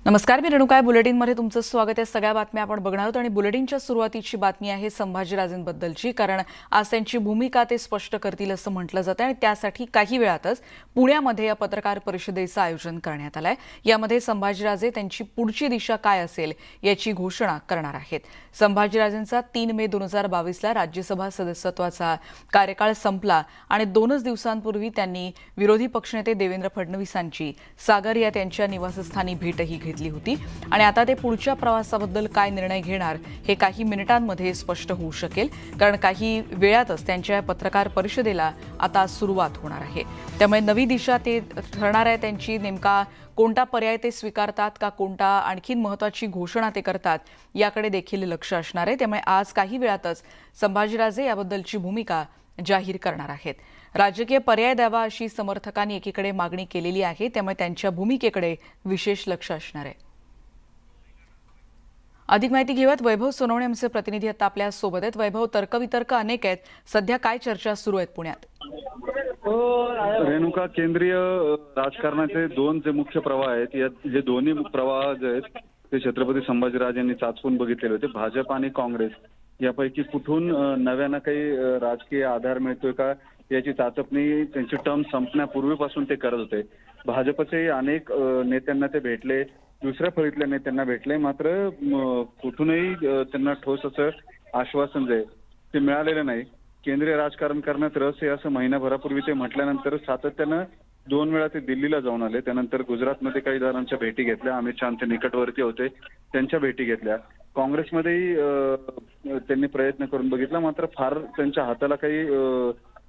नमस्कार, मी रेणुका बुलेटिनमध्ये तुमचं स्वागत आहे। सगळ्या बातम्या आपण बघणार आहोत आणि बुलेटिनच्या सुरुवातीची बातमी आहे संभाजीराजेंबद्दलची, कारण आज त्यांची भूमिका ते स्पष्ट करतील असं म्हटलं जातं आणि त्यासाठी काही वेळातच पुण्यामध्ये या पत्रकार परिषदेचं आयोजन करण्यात आलंय। यामध्ये संभाजीराजे त्यांची पुढची दिशा काय असेल याची घोषणा करणार आहेत। संभाजीराजेंचा 3 मे 2022ला राज्यसभा सदस्यत्वाचा कार्यकाळ संपला आणि 2च दिवसांपूर्वी त्यांनी विरोधी पक्षनेते देवेंद्र फडणवीसांची सागर या त्यांच्या निवासस्थानी भेटही घेतली होती आणि आता ते पुढच्या प्रवासाबद्दल काय निर्णय घेणार हे काही मिनिटांमध्ये स्पष्ट होऊ शकेल, कारण काही वेळातच त्यांच्या पत्रकार परिषदेला आता सुरुवात होणार आहे। त्यामुळे नवी दिशा ते ठरणार आहे त्यांची। नेमका कोणता पर्याय ते स्वीकारतात का कोणता आणखीन महत्त्वाची घोषणा ते करतात याकडे देखील लक्ष असणार आहे। त्यामुळे आज काही वेळातच संभाजीराजे याबद्दलची भूमिका जाहीर करणार आहेत। राजकीय पर्याय द्यावा अशी समर्थकांनी एकीकडे मागणी केलेली आहे, त्यामुळे त्यांच्या भूमिकेकडे विशेष लक्ष असणार आहे। अधिक माहिती घेऊयात, वैभव सोनवणे आमचे प्रतिनिधी आता आपल्या सोबत आहेत। वैभव, तर्कवितर्क अनेक आहेत, सध्या काय चर्चा सुरू आहेत पुण्यात? रेणुका, केंद्रीय राजकारणाचे दोन जे मुख्य प्रवाह आहेत, या जे दोन्ही प्रवाह जे आहेत ते छत्रपती संभाजीराजेंनी चाचपून बघितलेले होते। भाजप आणि काँग्रेस यापैकी कुठून नव्यानं काही राजकीय आधार मिळतोय का याची चाचपणी त्यांची टर्म संपण्यापूर्वीपासून ते करत होते। भाजपचे अनेक नेत्यांना ते भेटले, दुसऱ्या फळीतल्या नेत्यांना भेटले, मात्र कुठूनही त्यांना ठोस असं आश्वासन जे ते मिळालेलं नाही। केंद्रीय राजकारण करण्यात रस आहे असं महिनाभरापूर्वी ते म्हटल्यानंतर सातत्यानं 2 वेळा ते दिल्लीला जाऊन आले। त्यानंतर गुजरातमध्ये काही जणांच्या भेटी घेतल्या, अमित शहा ते निकटवर्ती होते त्यांच्या भेटी घेतल्या। काँग्रेसमध्येही त्यांनी प्रयत्न करून बघितला, मात्र फार त्यांच्या हाताला काही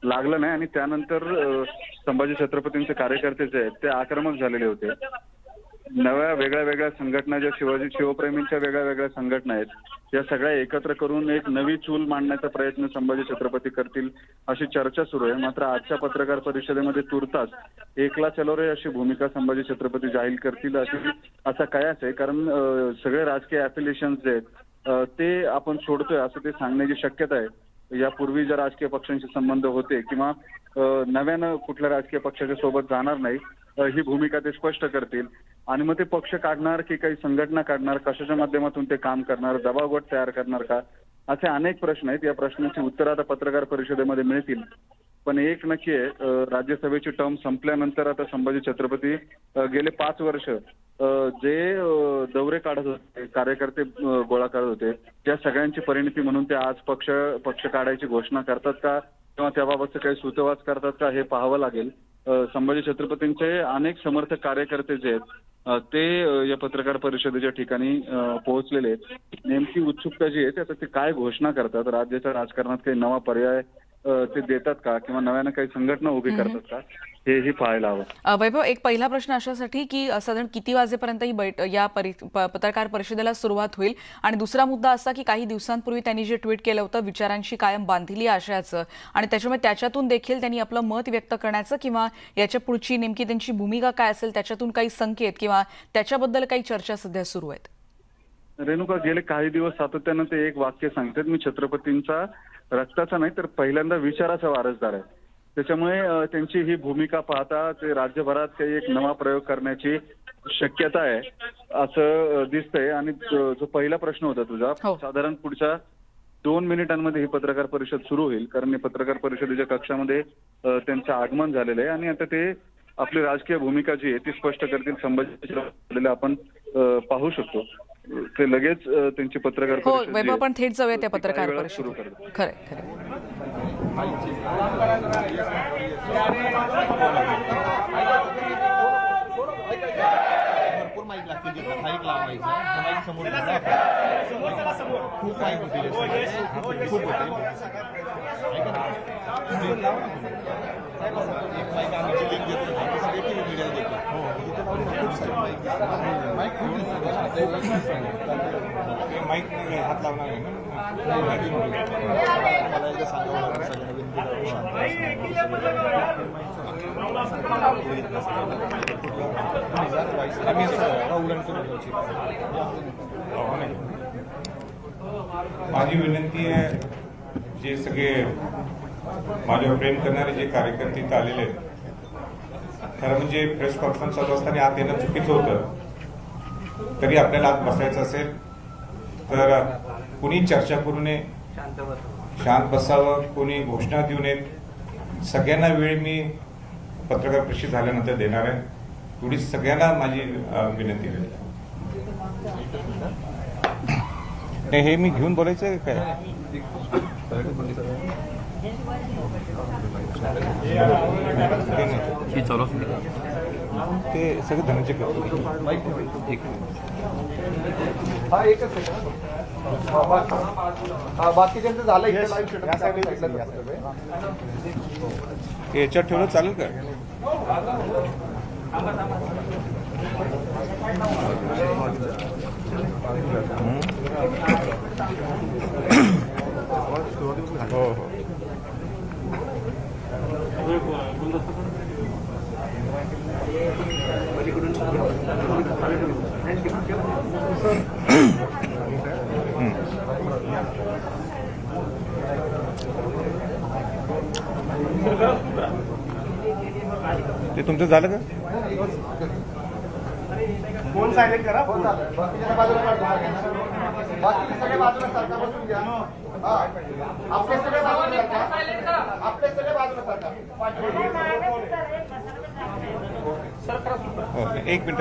लागलं नाही आणि त्यानंतर संभाजी छत्रपतींचे कार्यकर्ते जे आहेत ते आक्रमक झालेले होते। नव्या वेगळ्या संघटना ज्या शिवप्रेमींच्या वेगळ्या संघटना आहेत, या सगळ्या एकत्र करून एक नवी चूल मांडण्याचा प्रयत्न संभाजी छत्रपती करतील अशी चर्चा सुरू आहे। मात्र आजच्या पत्रकार परिषदेमध्ये तुर्तास एकला चलो रे अशी भूमिका संभाजी छत्रपती जाहीर करतील असा कयास आहे, कारण सगळे राजकीय ॲफिलिएशन्स जे आहेत ते आपण सोडतोय असं ते सांगण्याची शक्यता आहे। यापूर्वी ज्या राजकीय पक्षांशी संबंध होते किंवा नव्यानं कुठल्या राजकीय पक्षाच्या सोबत जाणार नाही ही भूमिका ते स्पष्ट करतील आणि मग ते पक्ष काढणार की काही संघटना काढणार, कशाच्या माध्यमातून ते काम करणार, दबावगट तयार करणार का, असे अनेक प्रश्न आहेत। या प्रश्नांची उत्तर आता पत्रकार परिषदेमध्ये मिळतील। पण एक नक्की आहे, राज्यसभेची टर्म संपल्यानंतर आता संभाजी छत्रपती गेले 5 वर्ष जे दौरे काढत होते, कार्यकर्ते गोळा करत होते, त्या सगळ्यांची परिणती म्हणून ते आज पक्ष काढायची घोषणा करतात का किंवा त्याबाबतचं काही सूतवाच करतात का हे पाहावं लागेल। संभाजी छत्रपतींचे अनेक समर्थक कार्यकर्ते जे आहेत ते या पत्रकार परिषदेच्या ठिकाणी पोहोचलेले आहेत। नेमकी उत्सुकता जी आहे आता ते काय घोषणा करतात, राज्याच्या राजकारणात काही नवा पर्याय ते देतात का किंवा नव्यानं काही संघटना उभी करतात का हेही पाहायला हवं। वैभव, एक पहिला प्रश्न अशासाठी की साधारण किती वाजेपर्यंत ही या पत्रकार परिषदेला सुरुवात होईल, आणि दुसरा मुद्दा असा की काही दिवसांपूर्वी त्यांनी जे ट्विट केलं होतं विचारांशी कायम बांधिली आशयाचं, आणि त्याच्यामुळे त्याच्यातून देखील त्यांनी आपलं मत व्यक्त करण्याचं किंवा याच्या पुढची नेमकी त्यांची भूमिका काय असेल त्याच्यातून काही संकेत किंवा त्याच्याबद्दल काही चर्चा सध्या सुरू आहेत? रेणुका, गेले काही दिवस सातत्यानं ते एक वाक्य सांगतात, मी छत्रपतींचा रक्ताचा नाही तर पहिल्यांदा विचाराचा वारसदार आहे। त्याच्यामुळे त्यांची ही भूमिका पाहता ते राज्यभरात काही एक नवा प्रयोग करण्याची शक्यता आहे असं दिसतंय। आणि जो पहिला प्रश्न होता तुझा, साधारण पुढच्या 2 मिनिटांमध्ये ही पत्रकार परिषद सुरू होईल, कारण या पत्रकार परिषदेच्या कक्षामध्ये त्यांचं आगमन झालेलं आहे आणि आता ते आपली राजकीय भूमिका जी आहे ती स्पष्ट करतील। संभाजी आपण पाहू शकतो ते लगेच त्यांची पत्रकार परिषद वैभव, आपण थेट जाऊया त्या पत्रकार परिषद सुरू करतात। खरं भरपूर माईक लागते, माईक लावायचं माईक समोर खूप माईक होतील, खूप होतील। एक माईक आम्ही लिंक देतो, मीडिया देतो, खूप सारे माईक माईक हात लावणार नाही मला एकदा सांगावं लागेल माझी विनंती आहे, जे सगळे माझ्यावर प्रेम करणारे जे कार्यकर्ते इथं आलेले आहेत, खरं म्हणजे प्रेस कॉन्फरन्स चालू असताना आत येणं चुकीचं होतं। तरी आपल्याला आत बसायचं असेल तर कुणी चर्चा करू नये, शांत बसावं, कोणी घोषणा देऊ नयेत. सगळ्यांना वेळ मी पत्रकार परिषद झाल्यानंतर देणार आहे. एवढी सगळ्यांना माझी विनंती आहे. नाही, हे मी घेऊन बोलायचं आहे काय? ते सगळं धनंजय करतो. हा एकच सेकंड. बाकीच्यांचं झालं इथे लाईव्ह याच्यात ठेवलं चालेल का? हो हो. ते तुमचं झालं का? फोन सायलेंट करा. फोन झालं. बाकीच्या बाजूला काढा. बाकी सगळे बाजूला सरका बसून घ्या. हा. आपले सगळे बाजूला सरका. आपले सगळे बाजूला सरका. हो, एक मिनिट.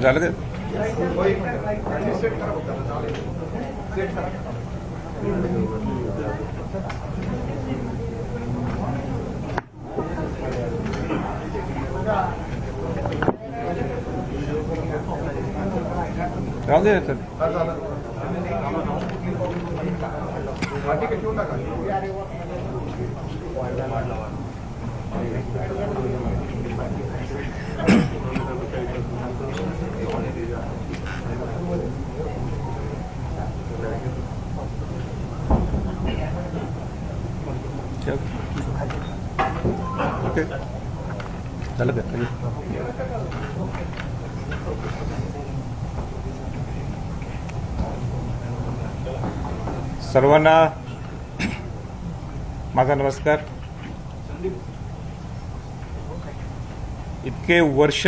झालं का? राहू दे सर. ओके, झालं का? सर्वांना माझा नमस्कार. इतके वर्ष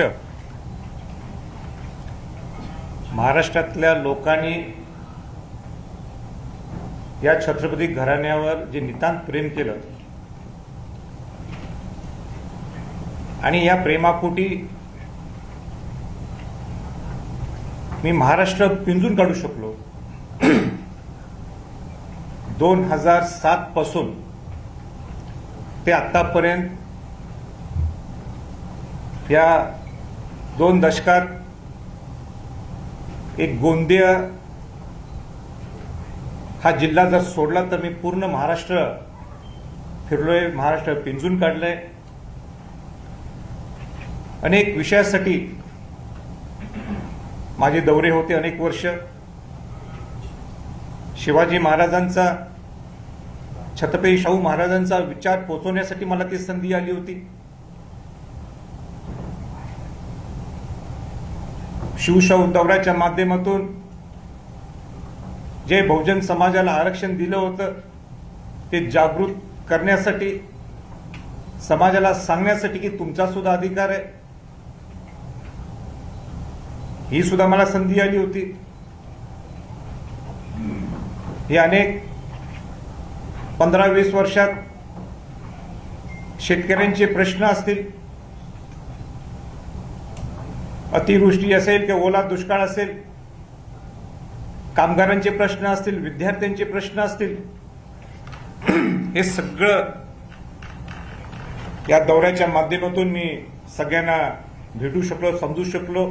महाराष्ट्रातल्या लोकांनी या छत्रपती घराण्यावर जे नितांत प्रेम केलं आणि या प्रेमापोटी मी महाराष्ट्र पिंजून काढू शकलो. 2007 पासून ते आतापर्यंत या 2 दशकात एक गोंदिया हा जिल्हा जर सोडला तर मी पूर्ण महाराष्ट्र फिरलोय, महाराष्ट्र पिंजून काढलंय. अनेक विषयासाठी माझे दौरे होते अनेक वर्ष. शिवाजी महाराजांचा, छत्रपती शाहू महाराजांचा विचार पोहोचवण्यासाठी मला ती संधी आली होती. शिवशाहू दौऱ्याच्या माध्यमातून जे बहुजन समाजाला आरक्षण दिलं होतं ते जागृत करण्यासाठी, समाजाला सांगण्यासाठी की तुमचा सुद्धा अधिकार आहे, ही सुद्धा मला संधी आली होती. हे अनेक 15-20 वर्षात शेतकऱ्यांचे प्रश्न असतील, अतिवृष्टी असेल किंवा ओला दुष्काळ असेल, कामगारांचे प्रश्न असतील, विद्यार्थ्यांचे प्रश्न असतील, हे सगळं या दौऱ्याच्या माध्यमातून मी सगळ्यांना भेटू शकलो, समजू शकलो.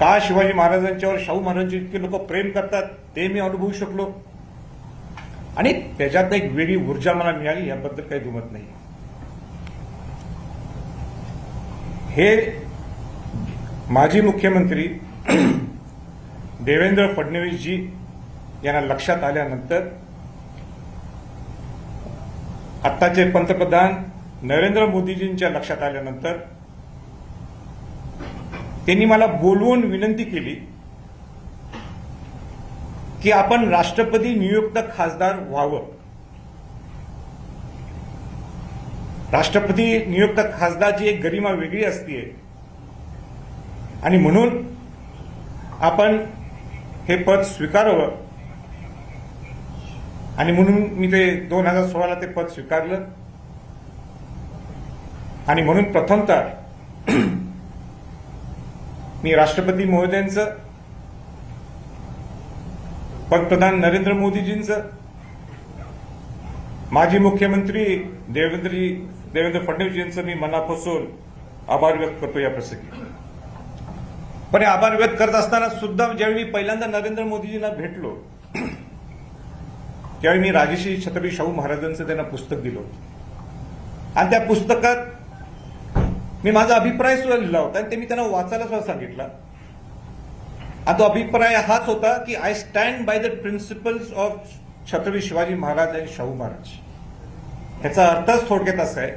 का शिवाजी महाराजांच्यावर शाहू महाराजांचे इतके लोक प्रेम करतात ते मी अनुभवू शकलो आणि त्याच्यात एक वेगळी ऊर्जा मला मिळाली, याबद्दल काही दुमत नाही. हे माजी मुख्यमंत्री देवेंद्र फडणवीसजी यांना लक्षात आल्यानंतर आत्ताचे पंतप्रधान नरेंद्र मोदीजींच्या लक्षात आल्यानंतर त्यांनी मला बोलवून विनंती केली की आपण राष्ट्रपती नियुक्त खासदार व्हावं. राष्ट्रपती नियुक्त खासदारची एक गरिमा वेगळी असते आणि म्हणून आपण हे पद स्वीकारावं आणि म्हणून मी ते 2016ला ते पद स्वीकारलं. आणि म्हणून प्रथमतः मी राष्ट्रपती महोदयांचं, पंतप्रधान नरेंद्र मोदीजींचं, माजी मुख्यमंत्री देवेंद्र फडणवीसजींचं मी मनापासून आभार व्यक्त करतो या प्रसंगी. पण हे आभार व्यक्त करत असताना सुद्धा ज्यावेळी मी पहिल्यांदा नरेंद्र मोदीजींना भेटलो त्यावेळी मी राजर्षी छत्रपती शाहू महाराजांचं त्यांना पुस्तक दिलं आणि त्या पुस्तकात मी माझा अभिप्राय सुद्धा लिहिला होता आणि ते मी त्यांना वाचायला सुद्धा सांगितला. आणि तो अभिप्राय हाच होता की I stand by the principles of Chhatrapati Shivaji Maharaj आणि शाहू महाराज. ह्याचा अर्थच थोडक्यात असा आहे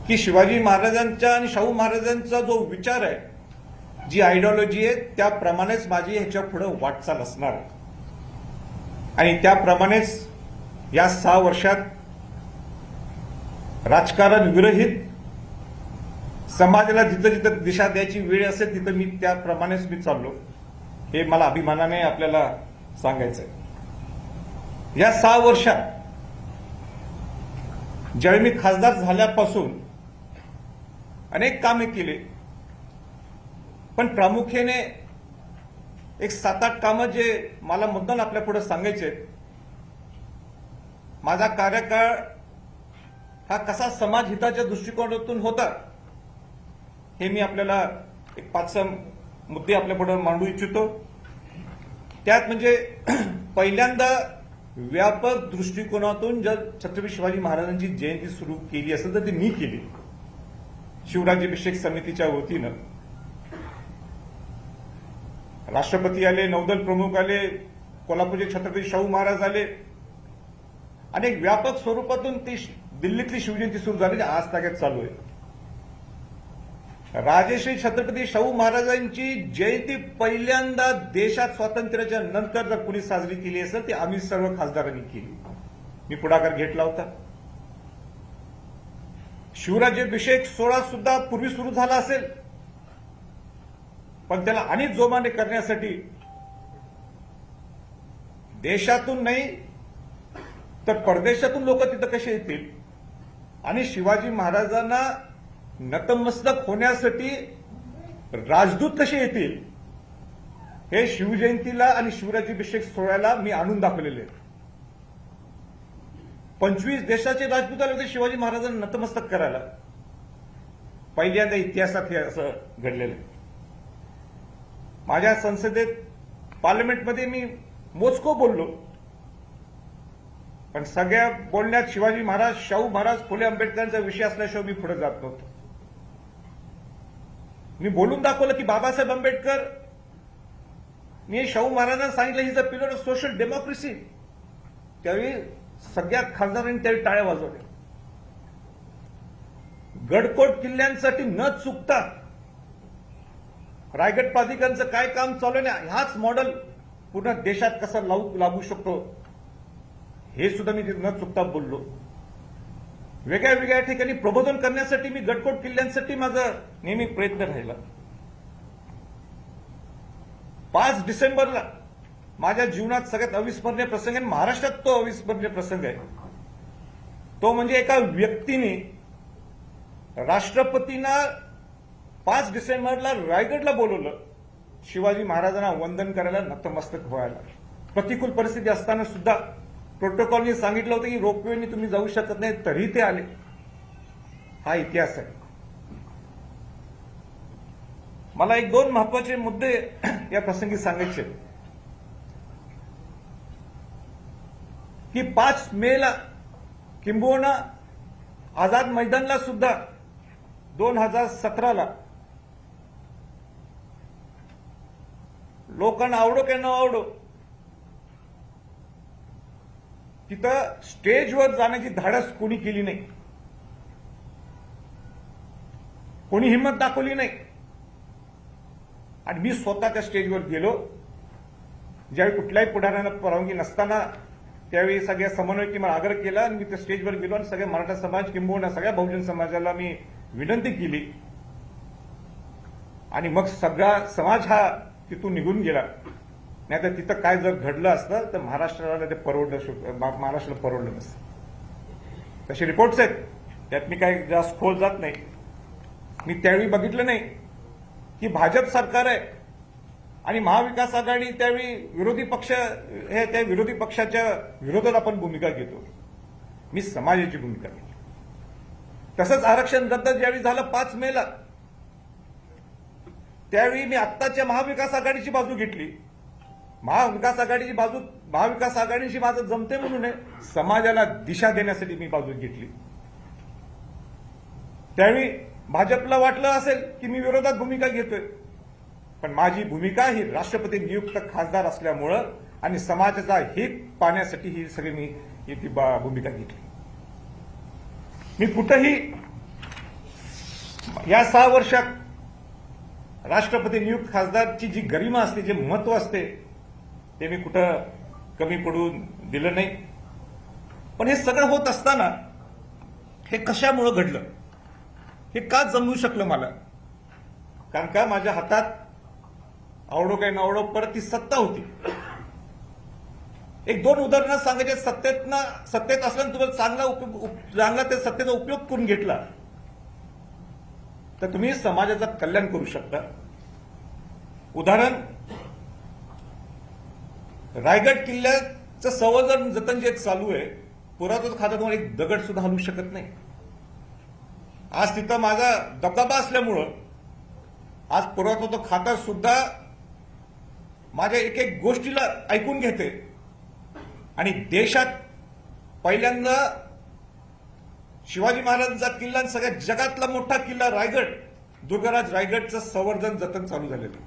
की शिवाजी महाराजांच्या आणि शाहू महाराजांचा जो विचार आहे, जी आयडिओलॉजी आहे, त्याप्रमाणेच माझी ह्याच्या पुढे वाटचाल असणार आहे. आणि त्याप्रमाणेच या 6 वर्षात राजकारण विरहित समाजाला जिथं जिथं दिशा द्यायची वेळ असेल तिथं मी त्याप्रमाणेच मी चाललो, हे मला अभिमानाने आपल्याला सांगायचं आहे. या 6 वर्षात ज्यावेळी मी खासदार झाल्यापासून अनेक कामे केली, पण प्रामुख्याने एक 7-8 कामं जे मला मुद्दाम आपल्या पुढे सांगायचे. माझा कार्यकाळ हा कसा समाज हिताच्या दृष्टिकोनातून होता हे मी आपल्याला एक 5-6 मुद्दे आपल्या पुढे मांडू इच्छितो. त्यात म्हणजे पहिल्यांदा व्यापक दृष्टिकोनातून जर छत्रपती शिवाजी महाराजांची जयंती सुरू केली असेल तर ती मी केली शिवराज्याभिषेक समितीच्या वतीनं. राष्ट्रपती आले, नौदल प्रमुख आले, कोल्हापूरचे छत्रपती शाहू महाराज आले आणि एक व्यापक स्वरूपातून ती दिल्लीतली शिवजयंती सुरू झाली, आज ताग्यात चालू आहे. राजश्री छत्रपती शाहू महाराजांची जयंती पहिल्यांदा देशात स्वातंत्र्याच्या नंतर जर कुणी साजरी केली असेल ती आम्ही सर्व खासदारांनी केली. मी पुढाकार घेतला होता. शिवराज्याभिषेक सोहळा सुद्धा पूर्वी सुरू झाला असेल, पण त्याला आणि जोमाने करण्यासाठी देशातून नाही तर परदेशातून लोक तिथं कसे येतील आणि शिवाजी महाराजांना नतमस्तक होण्यासाठी राजदूत कसे येतील हे शिवजयंतीला आणि शिवराज्याभिषेक सोहळ्याला मी आणून दाखवलेले. 25 देशाचे राजदूत आले होते शिवाजी महाराजांना नतमस्तक करायला. पहिल्यांदा इतिहासात हे असं घडलेलं आहे. माझ्या संसदेत पार्लमेंटमध्ये मी मोजको बोललो, पण सगळ्या बोलण्यात शिवाजी महाराज, शाहू महाराज, फुले आंबेडकरांचा विषय असल्याशिवाय मी पुढे जात नव्हतो. मी बोलून दाखवलं की बाबासाहेब आंबेडकर, मी शाहू महाराजांना सांगितलं ही the pillar of social democracy. त्यावेळी सगळ्या खासदारांनी त्यावेळी टाळ्या वाजवल्या. गडकोट किल्ल्यांसाठी न चुकता रायगड प्राधिकरणाचं काय काम चालू आहे, हाच मॉडेल पूर्ण देशात कसं लागू शकतो हे सुद्धा मी न चुकता बोललो. वेगळ्या वेगळ्या ठिकाणी प्रबोधन करण्यासाठी मी गडकोट किल्ल्यांसाठी माझा नेहमी प्रयत्न राहिला. 5 डिसेंबरला माझ्या जीवनात सगळ्यात अविस्मरणीय प्रसंग आहे, महाराष्ट्रात तो अविस्मरणीय प्रसंग आहे. तो म्हणजे एका व्यक्तीने राष्ट्रपतींना 5 डिसेंबरला रायगडला बोलवलं शिवाजी महाराजांना वंदन करायला, नतमस्तक व्हायला. प्रतिकूल परिस्थिती असताना सुद्धा प्रोटोकॉलनी सांगितलं होतं की रोपवेने तुम्ही जाऊ शकत नाही, तरी ते आले. हा इतिहास आहे. मला 1-2 महत्वाचे मुद्दे या प्रसंगी सांगायचे की 5 मेला किंबहुना आझाद मैदानला सुद्धा 2017ला लोकांना आवडो की न आवडो, तिथं स्टेजवर जाण्याची धाडस कोणी केली नाही, कोणी हिंमत दाखवली नाही. आणि मी स्वतः त्या स्टेजवर गेलो. ज्यावेळी कुठल्याही पुढाऱ्यांना परवानगी नसताना त्यावेळी सगळ्या समन्वयकी मला आग्रह केला आणि मी त्या स्टेजवर गेलो आणि सगळ्या मराठा समाज किंबहुना सगळ्या बहुजन समाजाला मी विनंती केली. आणि मग सगळा समाज हा तिथून निघून गेला. नाहीतर तिथं काय जर घडलं असतं तर महाराष्ट्राला ते महाराष्ट्राला परवडलं नसतं. तसे रिपोर्ट्स आहेत, त्यात मी काही जास्त खोल जात नाही. मी त्यावेळी बघितलं नाही की भाजप सरकार आहे आणि महाविकास आघाडी त्यावेळी विरोधी पक्ष हे त्या विरोधी पक्षाच्या विरोधात आपण भूमिका घेतो. मी समाजाची भूमिका घेतली. तसंच आरक्षण रद्द ज्यावेळी झालं 5 मेला, त्यावेळी मी आत्ताच्या महाविकास आघाडीची बाजू घेतली. महाविकास आघाडीची माझं जमते म्हणून समाजाला दिशा देण्यासाठी मी बाजू घेतली. त्यावेळी भाजपला वाटलं असेल की मी विरोधात भूमिका घेतोय, पण माझी भूमिका ही राष्ट्रपती नियुक्त खासदार असल्यामुळं आणि समाजाचा हित पाहण्यासाठी ही सगळी मी ती भूमिका घेतली. मी कुठंही या 6 वर्षात राष्ट्रपती नियुक्त खासदारची जी गरिमा असते, जे महत्व असते, ते मी कुठं कमी पडून दिलं नाही. पण हे सगळं होत असताना हे कशामुळं घडलं, हे का जमवू शकलं मला? कारण का माझ्या हातात आवडो काय नवडो परत ती सत्ता होती. 1-2 उदाहरणं सांगायचे. सत्तेत असल्यानं तुम्हाला चांगला ते सत्तेचा उपयोग करून घेतला तर तुम्ही समाजाचं कल्याण करू शकता. उदाहरण, रायगड किल्ल्याचं संवर्धन जतन जे चालू आहे, पुरातत्व खात्यातून एक दगड सुद्धा हलवू शकत नाही. आज तिथं माझा दबदबा असल्यामुळं आज पुरातत्व खातं सुद्धा माझ्या एक गोष्टीला ऐकून घेते आणि देशात पहिल्यांदा शिवाजी महाराजांचा किल्ला आणि सगळ्या जगातला मोठा किल्ला रायगड, दुर्गाराज रायगडचं संवर्धन जतन चालू झालेलं.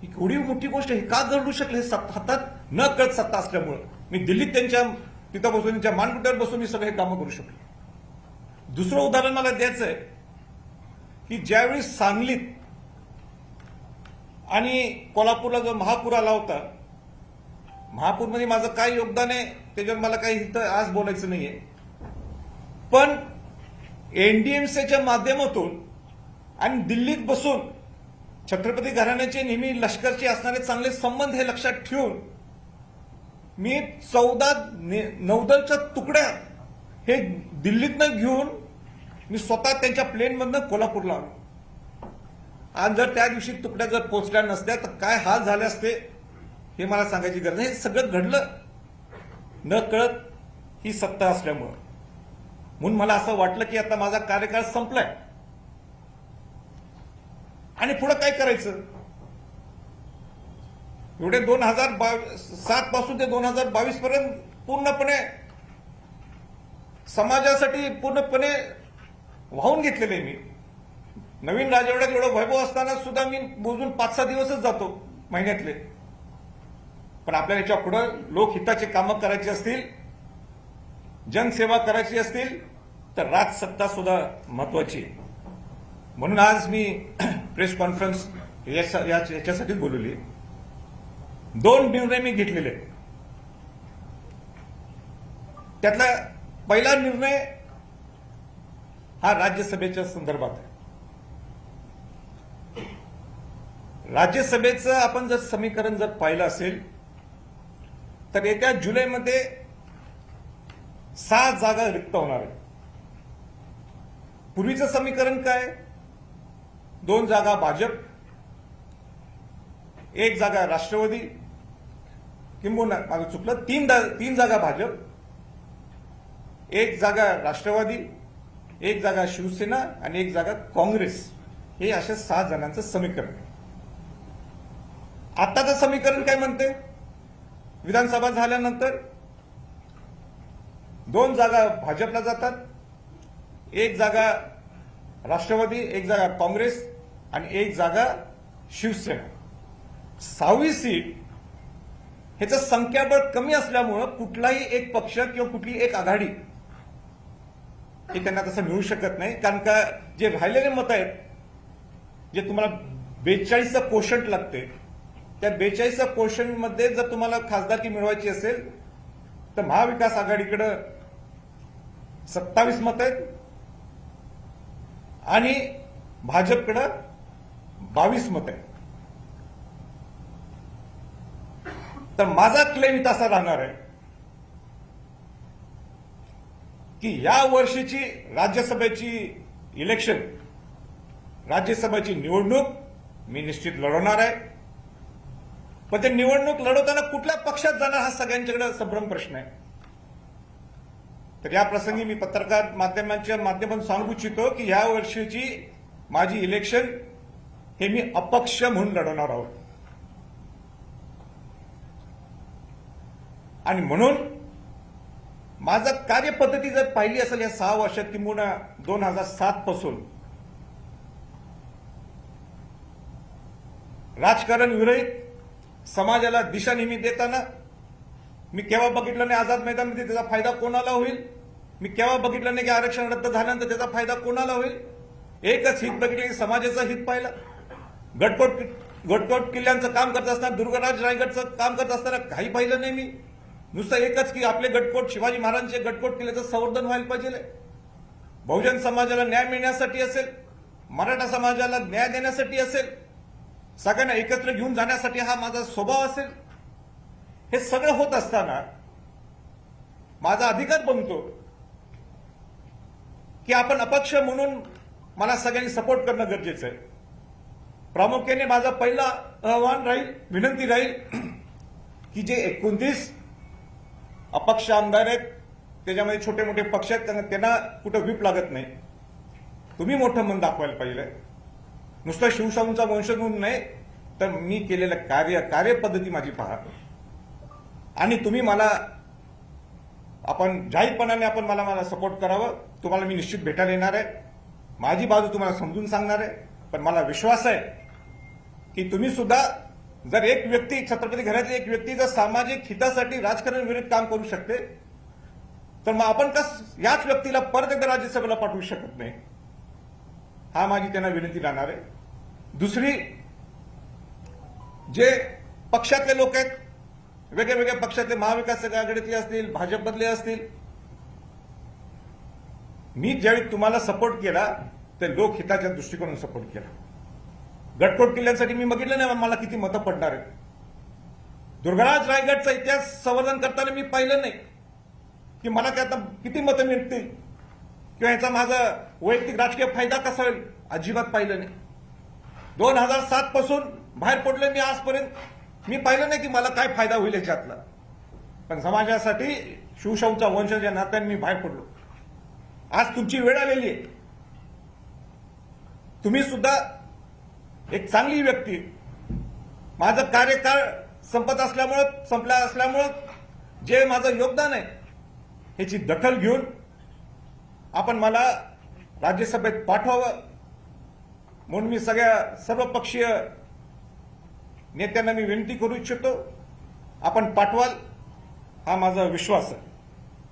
ही एवढी मोठी गोष्ट आहे, का घडू शकले? हातात न कळत सत्ता असल्यामुळं मी दिल्लीत तिथं बसून त्यांच्या मानगुट्यावर बसून मी सगळे कामं करू शकलो. दुसरं उदाहरण मला द्यायचं आहे की ज्यावेळी सांगलीत आणि कोल्हापूरला जो महापूर आला होता, महापूरमध्ये माझं काय योगदान आहे त्याच्यावर मला काही इथं आज बोलायचं नाहीये, पण एनडीएमसीच्या माध्यमातून आणि दिल्लीत बसून छत्रपती घराण्याचे नेहमी लष्करचे असणारे चांगले संबंध हे लक्षात ठेवून मी 14 नौदलच्या तुकड्या हे दिल्लीतनं घेऊन मी स्वतः त्यांच्या प्लेनमधनं कोल्हापूरला आलो. आज जर त्या दिवशी तुकड्या जर पोहोचल्या नसत्या तर काय हाल झाले असते हे मला सांगायची गरज नाही. हे सगळं घडलं न कळत ही सत्ता असल्यामुळं. म्हणून मला असं वाटलं की आता माझा कार्यकाळ संपलाय आणि पुढे काय करायचं. एवढे 2007 पासून ते 2022 पर्यंत पूर्णपणे समाजासाठी पूर्णपणे वाहून घेतलेले आहे मी. नवीन राजवाड्यात एवढं वैभव असताना सुद्धा मी मोजून 5-6 दिवसच जातो महिन्यातले. पण आपल्याला याच्या पुढे लोकहिताची कामं करायची असतील, जनसेवा करायची असतील तर राजसत्ता सुद्धा महत्वाची आहे. म्हणून आज मी प्रेस कॉन्फरन्स याच्यासाठीच बोलवली. 2 निर्णय मी घेतलेले. त्यातला पहिला निर्णय हा राज्यसभेच्या संदर्भात आहे. राज्यसभेचं आपण जर समीकरण जर पाहिलं असेल तर येत्या जुलैमध्ये 6 जागा रिक्त होणार आहे. पूर्वीचं समीकरण काय? 2 जागा भाजप, 1 जागा राष्ट्रवादी, किंबहुना माझं चुकलं 3 जागा भाजप, 1 जागा राष्ट्रवादी, 1 जागा शिवसेना आणि 1 जागा काँग्रेस. हे अशा 6 जणांचं समीकरण आहे. आताचं समीकरण काय म्हणते? विधानसभा झाल्यानंतर 2 जागा भाजपला जातात, 1 जागा राष्ट्रवादी, 1 जागा काँग्रेस आणि 1 जागा शिवसेना. 6वी सीट ह्याचं संख्याबळ कमी असल्यामुळं कुठलाही एक पक्ष किंवा कुठली एक आघाडी हे त्यांना तसं मिळू शकत नाही. कारण का जे राहिलेले मत आहेत, जे तुम्हाला 42चं कोशंट लागते, त्या 42च्या कोशंटमध्ये जर तुम्हाला खासदारकी मिळवायची असेल तर महाविकास आघाडीकडे 27 मत आहेत आणि भाजपकडे 22 मत आहेत. तर माझा क्लेम इथं असा राहणार आहे की या वर्षीची राज्यसभेची इलेक्शन, राज्यसभेची निवडणूक मी निश्चित लढवणार आहे. पण ते निवडणूक लढवताना कुठल्या पक्षात जाणार हा सगळ्यांच्याकडे संभ्रम प्रश्न आहे. तर या प्रसंगी मी पत्रकार माध्यमांच्या माध्यमातून सांगू इच्छितो की या वर्षीची माझी इलेक्शन हे मी अपक्ष म्हणून लढवणार आहोत. आणि म्हणून माझं कार्यपद्धती जर पाहिली असेल या 6 वर्षात, किंवा 2007 पासून राजकारण विरहित समाजाला दिशा नेहमी देताना मी केव्हा बघितलं नाही आझाद मैदानामध्ये त्याचा फायदा कोणाला होईल, मी केव्हा बघितलं नाही की आरक्षण रद्द झाल्यानंतर त्याचा फायदा कोणाला होईल. एकच हित बघितलं की समाजाचं हित पाहिलं. गडकोट किल्ल्यांचं काम करत असताना, दुर्गराज रायगडचं काम करत असताना काही पाहिलं नाही मी. नुसतं एकच की आपले गडकोट, शिवाजी महाराजांचे गडकोट किल्ल्याचं संवर्धन व्हायला पाहिजे. बहुजन समाजाला न्याय मिळण्यासाठी असेल, मराठा समाजाला न्याय देण्यासाठी असेल, सगळ्यांना एकत्र घेऊन जाण्यासाठी हा माझा स्वभाव असेल. हे सगळं होत असताना माझा अधिकार बनतो की आपण अपक्ष म्हणून मला सगळ्यांनी सपोर्ट करणं गरजेचं आहे. प्रामुख्याने माझा पहिला आव्हान राहील, विनंती राहील की जे 29 अपक्ष आमदार आहेत, त्याच्यामध्ये छोटे मोठे पक्ष आहेत, त्यांना कुठं व्हीप लागत नाही. तुम्ही मोठं मन दाखवायला पाहिजे. नुसतं शिवशाहूंचा वंशज म्हणून नाही, तर मी केलेलं कार्यपद्धती माझी पहा. आणि तुम्ही मला जाहीरपणाने मला सपोर्ट करावं. तुम्हाला मी निश्चित भेटायला येणार आहे, माझी बाजू तुम्हाला समजून सांगणार आहे. पण मला विश्वास आहे की तुम्ही सुद्धा, जर एक व्यक्ती, छत्रपती घरातली एक व्यक्ती जर सामाजिक हितासाठी राजकारण विरुद्ध काम करू शकते, तर मग आपण याच व्यक्तीला परत एकदा राज्यसभेला पाठवू शकत नाही. हा माझी त्यांना विनंती राहणार आहे. दुसरी, जे पक्षातले लोक आहेत, वेगळ्या पक्षातले, महाविकास आघाडीतले असतील, भाजपमधले असतील, मी ज्यावेळी तुम्हाला सपोर्ट केला ते लोकहिताच्या दृष्टिकोनातून सपोर्ट केला. गडकोट किल्ल्यांसाठी मी बघितलं नाही मला किती मतं पडणार आहेत. दुर्गराज रायगडचा इतिहास संवर्धन करताना मी पाहिलं नाही की मला त्यात किती मतं मिळतील किंवा याचा माझा वैयक्तिक राजकीय फायदा कसा होईल, अजिबात पाहिलं नाही. 2007 पासून बाहेर पडलोय मी आजपर्यंत, मी पाहिलं नाही की मला काय फायदा होईल याच्यातला. पण समाजासाठी, शिवशाहूंचा वंशज या नात्याने मी बाहेर पडलो. आज तुमची वेळ आलेली आहे. तुम्ही सुद्धा एक चांगली व्यक्ती, माझं कार्यकाळ संपला असल्यामुळं जे माझं योगदान आहे ह्याची दखल घेऊन आपण मला राज्यसभेत पाठवावं म्हणून मी सर्वपक्षीय नेत्यांना मी विनंती करू इच्छितो. आपण पाठवाल हा माझा विश्वास आहे.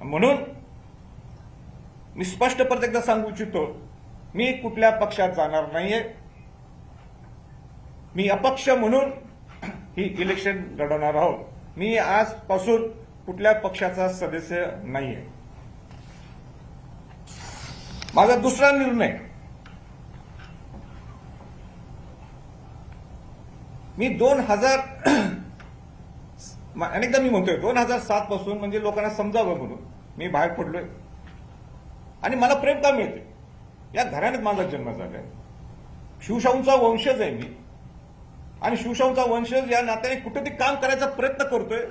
म्हणून मी स्पष्ट परत एकदा सांगू इच्छितो, मी कुठल्या पक्षात जाणार नाहीये. मी अपक्ष म्हणून ही इलेक्शन लढवणार आहोत. मी आजपासून कुठल्या पक्षाचा सदस्य नाहीये. माझा दुसरा निर्णय, मी अनेकदा मी म्हणतोय 2007 पासून, म्हणजे लोकांना समजावं म्हणून मी बाहेर पडलोय. आणि मला प्रेम का मिळते, या घराण्यात माझा जन्म झालाय. शिवशाहूंचा वंशज आहे मी, आणि शिवशाहूंचा वंशज या नात्याने कुठेतरी काम करायचा प्रयत्न करतोय.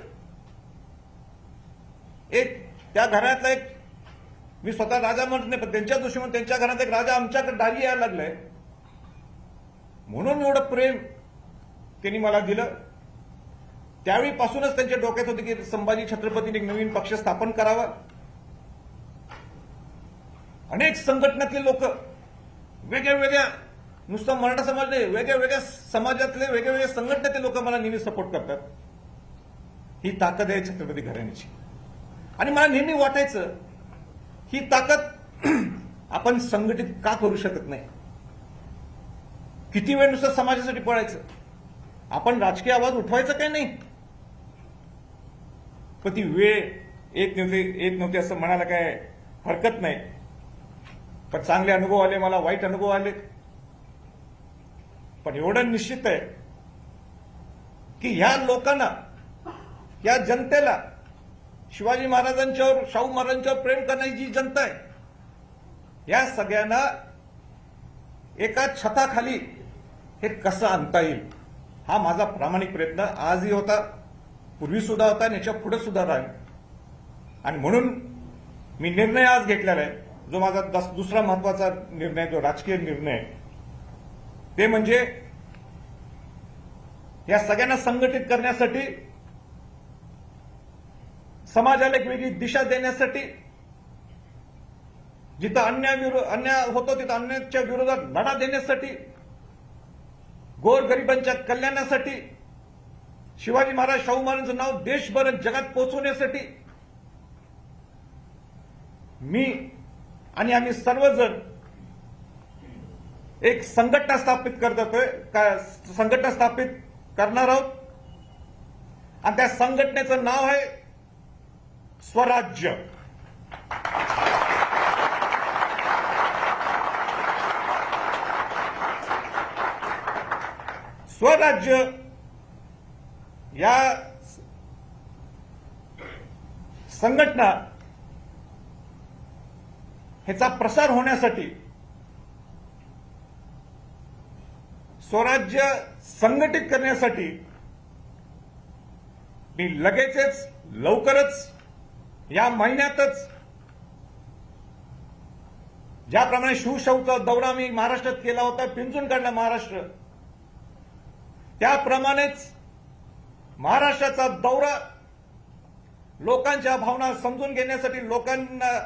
त्या घरातला मी स्वतः राजा म्हणत नाही, पण त्यांच्या दृष्टीने त्यांच्या घरात एक राजा आमच्याकडे दारी यायला लागलाय. म्हणून एवढं प्रेम त्यांनी मला दिलं. त्यावेळीपासूनच त्यांच्या डोक्यात होते की संभाजी छत्रपतीने एक नवीन पक्ष स्थापन करावा. अनेक संघटनेतले लोक, वेगळ्या नुसतं मराठा समाज नाही, वेगळ्या वेगळ्या समाजातले वेगळ्या वेगळ्या संघटनेतले लोक मला नेहमी सपोर्ट करतात. ही ताकद आहे छत्रपती घराण्याची. आणि मला नेहमी वाटायचं ही ताकद आपण संघटित का करू शकत नाही. किती वेळ नुसतं समाजासाठी पळायचं, आपण राजकीय आवाज उठवायचा काय नाही. पण ती वेळ येत नव्हती असं म्हणायला काय हरकत नाही. पण चांगले अनुभव आले, मला वाईट अनुभव आले. पण एवढं निश्चित आहे की ह्या लोकांना, या जनतेला, शिवाजी महाराजांच्यावर, शाहू महाराजांच्यावर प्रेम करणारी जी जनता आहे, या सगळ्यांना एका छताखाली हे कसं आणता येईल हा माझा प्रामाणिक प्रयत्न आजही होता, पूर्वी सुद्धा होता आणि याच्या पुढे सुद्धा राहील. आणि म्हणून मी निर्णय आज घेतलेला आहे, जो माझा दुसरा महत्वाचा निर्णय, जो राजकीय निर्णय, ते म्हणजे या सगळ्यांना संघटित करण्यासाठी, समाजाला एक वेगळी दिशा देण्यासाठी, जिथं अन्याय होतो तिथं अन्यायाच्या विरोधात लढा देण्यासाठी, गोरगरिबांच्या कल्याणासाठी, शिवाजी महाराज, शाहू महाराजांचं नाव देशभर जगात पोहोचवण्यासाठी मी आणि आम्ही सर्वजण एक संघटना स्थापित संघटना स्थापित करणार आहोत. आणि त्या संघटनेचं नाव आहे स्वराज्य. स्वराज्य या संघटना ह्याचा प्रसार होण्यासाठी, स्वराज्य संघटित करण्यासाठी मी लगेचच, लवकरच, या महिन्यातच, ज्याप्रमाणे शिवशाहूचा दौरा मी महाराष्ट्रात केला होता, पिंजून काढला महाराष्ट्र, त्याप्रमाणेच महाराष्ट्राचा दौरा लोकांच्या भावना समजून घेण्यासाठी, लोकांना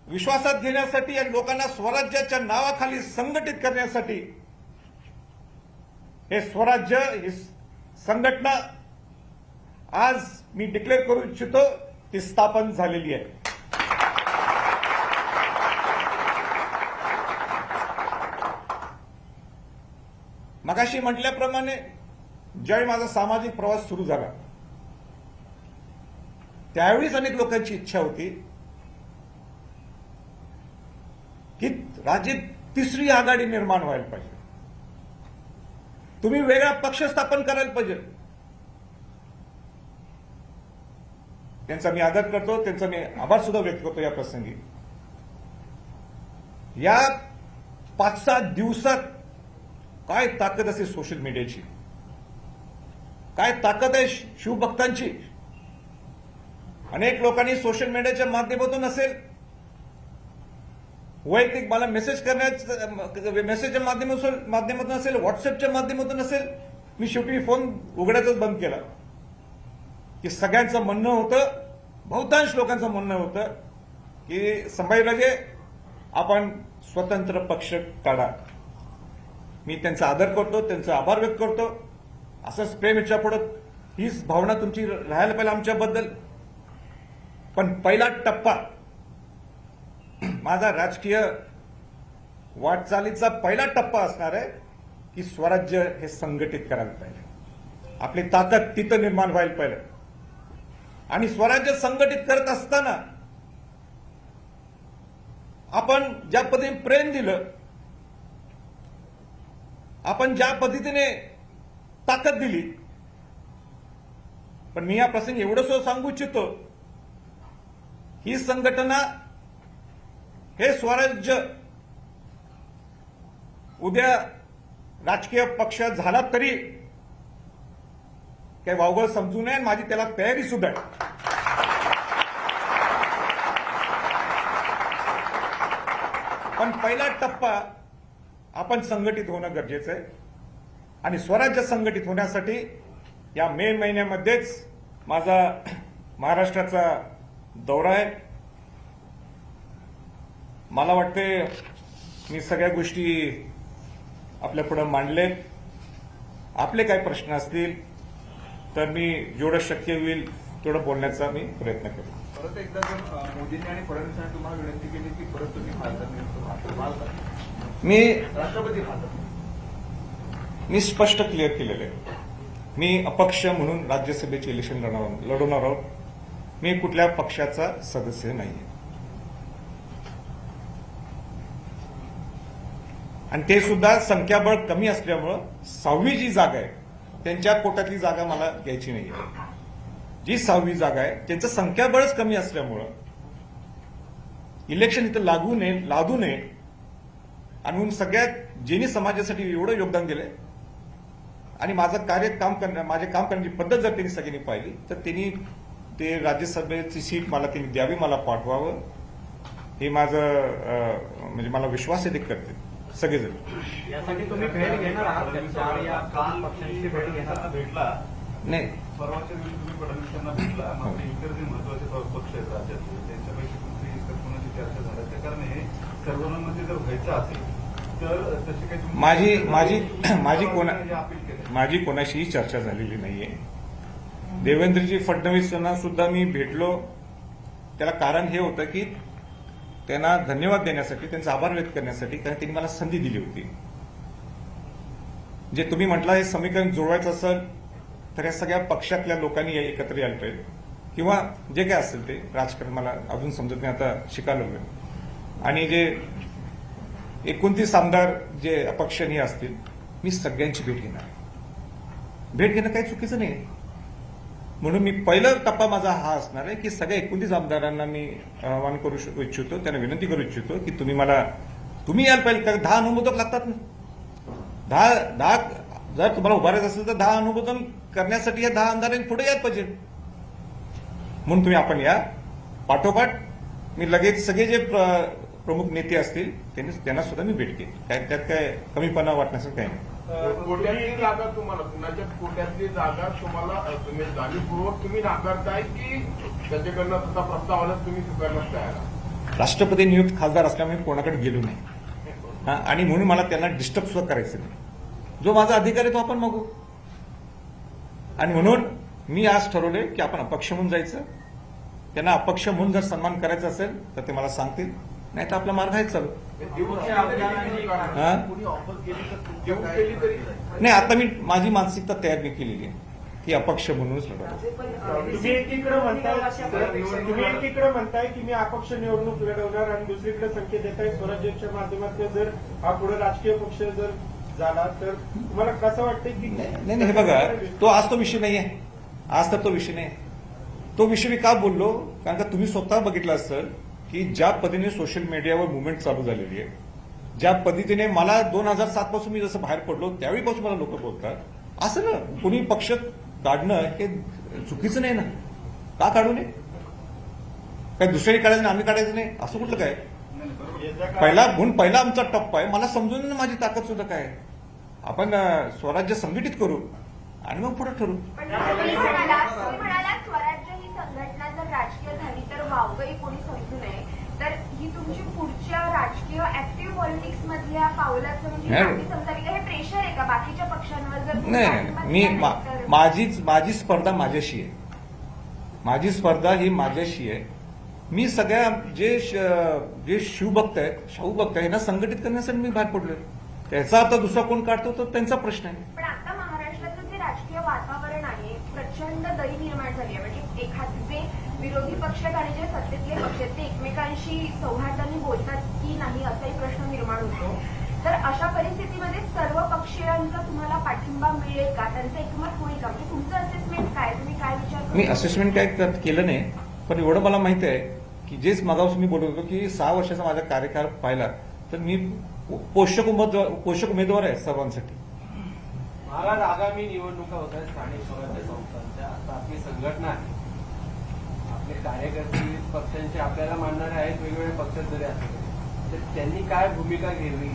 विश्वासात घेण्यासाठी आणि लोकांना स्वराज्याच्या नावाखाली संघटित करण्यासाठी हे स्वराज्य, ही संघटना आज मी डिक्लेअर करू इच्छितो, ती स्थापन झालेली आहे. मगाशी म्हटल्याप्रमाणे ज्यावेळी माझा सामाजिक प्रवास सुरू झाला त्यावेळीच अनेक लोकांची इच्छा होती की राज्यात तिसरी आघाडी निर्माण व्हायला पाहिजे, तुम्ही वेगळा पक्ष स्थापन करायला पाहिजे. त्यांचा मी आदर करतो, त्यांचा मी आभार सुद्धा व्यक्त करतो या प्रसंगी. या 5-7 दिवसात काय ताकद असेल सोशल मीडियाची, काय ताकद आहे शिवभक्तांची. अनेक लोकांनी सोशल मीडियाच्या माध्यमातून असेल, वैयक्तिक मला मेसेजच्या माध्यमातून असेल, व्हॉट्सअपच्या माध्यमातून असेल, मी शेवटी फोन उघडायचाच बंद केला. की सगळ्यांचं म्हणणं होतं, बहुतांश लोकांचं म्हणणं होतं की संभाजीराजे आपण स्वतंत्र पक्ष काढा. मी त्यांचा आदर करतो, त्यांचा आभार व्यक्त करतो. असंच प्रेम याच्या पुढे हीच भावना तुमची राहायला पाहिजे आमच्याबद्दल. पण पहिला टप्पा, माझा राजकीय वाटचालीचा पहिला टप्पा असणार आहे की स्वराज्य हे संघटित करायला पाहिजे, आपली ताकद तिथं निर्माण व्हायला पाहिजे. आणि स्वराज्य संघटित करत असताना आपण ज्या पद्धतीने प्रेम दिलं, आपण ज्या पद्धतीने ताकद दिली, पण मी या प्रसंगी एवढं सुद्धा सांगू इच्छितो, ही संघटना, हे स्वराज्य उद्या राजकीय पक्ष झाला तरी काही वावगं समजू नये. माझी त्याला तयारी सुद्धा आहे. पण पहिला टप्पा आपण संघटित होणं गरजेचं आहे. आणि स्वराज्य संघटित होण्यासाठी या मे महिन्यामध्येच माझा महाराष्ट्राचा दौरा आहे. मला वाटते मी सगळ्या गोष्टी आपल्या पुढे मांडले. आपले काही प्रश्न असतील तर मी जेवढं शक्य होईल तेवढं बोलण्याचा मी प्रयत्न करेन. परत एकदा जर मोदींनी आणि फडणवीसांनी तुम्हाला विनंती केली की परत तुम्ही खासदार नियुक्त व्हाल, मी राष्ट्रपती खासदार, मी स्पष्ट क्लिअर केलेलं आहे. मी अपक्ष म्हणून राज्यसभेचे इलेक्शन लढवणार आहोत. मी कुठल्या पक्षाचा सदस्य नाहीये. आणि ते सुद्धा संख्याबळ कमी असल्यामुळं 6वी जी जागा आहे त्यांच्या कोट्यातली जागा मला घ्यायची नाहीये. जी 6वी जागा आहे त्यांचं संख्याबळच कमी असल्यामुळं इलेक्शन इथं लादू नये आणि म्हणून सगळ्यात ज्यांनी समाजासाठी एवढं योगदान दिलंय आणि माझं माझे काम करण्याची पद्धत जर त्यांनी सगळ्यांनी पाहिली तर त्यांनी ते राज्यसभेची सीट मला त्यांनी द्यावी, मला पाठवावं, हे माझं म्हणजे मला विश्वास आहे ते करते सगळेजण. यासाठी तुम्ही भेट घेणार आहात का? 4 या 5 पक्षांची भेट घेणार आहात? भेटला नाही, परवाच्या वेळी तुम्ही फडणवीसांना भेटला, मात्र इतर जे महत्वाचे पक्ष आहेत राज्यातले त्यांच्यापैकी तुमची इतर कोणाची चर्चा झाली त्या कारण हे सर्वांमध्ये जर व्हायचं असेल तर तशी काही माझी कोणाशीही चर्चा झालेली नाहीये. देवेंद्रजी फडणवीसांना सुद्धा मी भेटलो. त्याला कारण हे होतं की त्यांना धन्यवाद देण्यासाठी, त्यांचा आभार व्यक्त करण्यासाठी, कारण त्यांनी मला संधी दिली होती. जे तुम्ही म्हटलं हे समीकरण जुळवायचं असेल तर या सगळ्या पक्षातल्या लोकांनी एकत्र यायला पाहिजे, किंवा जे काय असेल ते राजकारण मला अजून समजत नाही, आता शिकायला लागलो. आणि जे 29 आमदार जे अपक्षनीय असतील मी सगळ्यांची भेट घेणार. भेट घेणं काही चुकीचं नाही. म्हणून मी पहिला टप्पा माझा हा असणार आहे की सगळ्या 29 आमदारांना मी आवाहन करू इच्छितो, त्यांना विनंती करू इच्छितो की तुम्ही यायला पाहिजे. कारण 10 अनुमोदक लागतात ना. 10 जर तुम्हाला उभारायचं असेल तर 10 अनुमोदन करण्यासाठी या 10 आमदारांनी पुढे यायला पाहिजे. म्हणून आपण या. पाठोपाठ मी लगेच सगळे जे प्रमुख नेते असतील त्यांना सुद्धा मी भेट घेईन. त्यात काय कमीपणा वाटण्याचं काही नाही. कोट्यातली जागा तुम्हाला पुण्याच्या कोट्यातली जागा तुम्हाला तुम्ही जाणीवपूर्वक तुम्ही नाकारताय की त्याच्याकडनं तसा प्रस्ताव आला तुम्ही स्वीकारण्यास तयार आहात? राष्ट्रपती नियुक्त खासदार असल्यामुळे कोणाकडे गेलो नाही. आणि म्हणून मला त्यांना डिस्टर्ब सुद्धा करायचं नाही. जो माझा अधिकार आहे तो आपण मागू. आणि म्हणून मी आज ठरवले की आपण अपक्ष म्हणून जायचं. त्यांना अपक्ष म्हणून जर सन्मान करायचा असेल तर ते मला सांगतील, नाही तर आपला मार्ग आहे चालू. कोणी ऑफर केली तर देऊ केली तरी नाही, आता मी माझी मानसिकता तयार मी केलेली आहे की अपक्ष म्हणूनच लढवणार. तुम्ही एकीकडे म्हणताय की मी अपक्ष निवडणूक लढवणार आणि दुसरीकडे संकेत देताय स्वराज्याच्या माध्यमातून जर हा पुढे राजकीय पक्ष जर झाला तर तुम्हाला कसं वाटतं की नाही, हे बघा, तो विषय नाही आहे. आज तर तो विषय नाही. तो विषय मी का बोललो, कारण का तुम्ही स्वतः बघितलं असेल की ज्या पद्धतीने सोशल मीडियावर मुवमेंट चालू झालेली आहे, ज्या पद्धतीने मला 2007 पासून मी जसं बाहेर पडलो त्यावेळीपासून मला लोक बोलतात, असं ना कोणी पक्ष काढणं हे चुकीचं नाही ना. का काढू नये? काय दुसऱ्याने काढायचं नाही, आम्ही काढायचं नाही असं कुठलं काय? पहिला आमचा टप्पा आहे. मला समजून माझी ताकद सुद्धा काय आहे. आपण स्वराज्य संघटित करू आणि मग पुढे ठरू. तुम्ही म्हणालात स्वराज्य ही संघटना जर राजकीय झाली तर वावगंही कोणी समजू नये, तर ही तुमची पुढच्या राजकीय ऍक्टिव्ह पॉलिटिक्स मधल्या पावलाचं म्हणजे बाकी समजावी का? हे प्रेशर आहे का बाकीच्या पक्षांवर? जर माझी स्पर्धा माझ्याशी आहे. माझी स्पर्धा ही माझ्याशी आहे. मी सगळ्या जे शिवभक्त आहेत, शाहू भक्त आहेत, यांना संघटित करण्यासाठी मी बाहेर पडलोय. त्याचा आता दुसरा कोण काढतो तर त्यांचा प्रश्न आहे. पण आता महाराष्ट्राचं जे राजकीय वातावरण आहे प्रचंड दरी निर्माण झाली आहे. म्हणजे एखादे विरोधी पक्ष आणि जे सत्तेतले पक्ष आहेत ते एकमेकांशी सौहार्दाने बोलतात की नाही असाही प्रश्न निर्माण होतो. तर अशा परिस्थितीमध्ये सर्व पक्षीयांचा तुम्हाला पाठिंबा मिळेल का? त्यांचं एकमत होईल का? म्हणजे तुमचं असेसमेंट काय? तुम्ही काय विचार मी करता? असेसमेंट काय केलं नाही, पण एवढं मला माहिती आहे की जेच मागापासून मी बोलत होतो की 6 वर्षाचा माझा कार्यकाळ पाहिला तर मी पोषक उमेदवार आहे सर्वांसाठी. महाराज आगामी निवडणुका होत आहेत स्थानिक स्वराज्य संस्थांच्या. आता आपली संघटना आहे, आपले कार्यकर्ते विविध पक्षांचे आपल्याला मानणारे आहेत, वेगवेगळ्या पक्षात जरी असले तर त्यांनी काय भूमिका घ्यावी?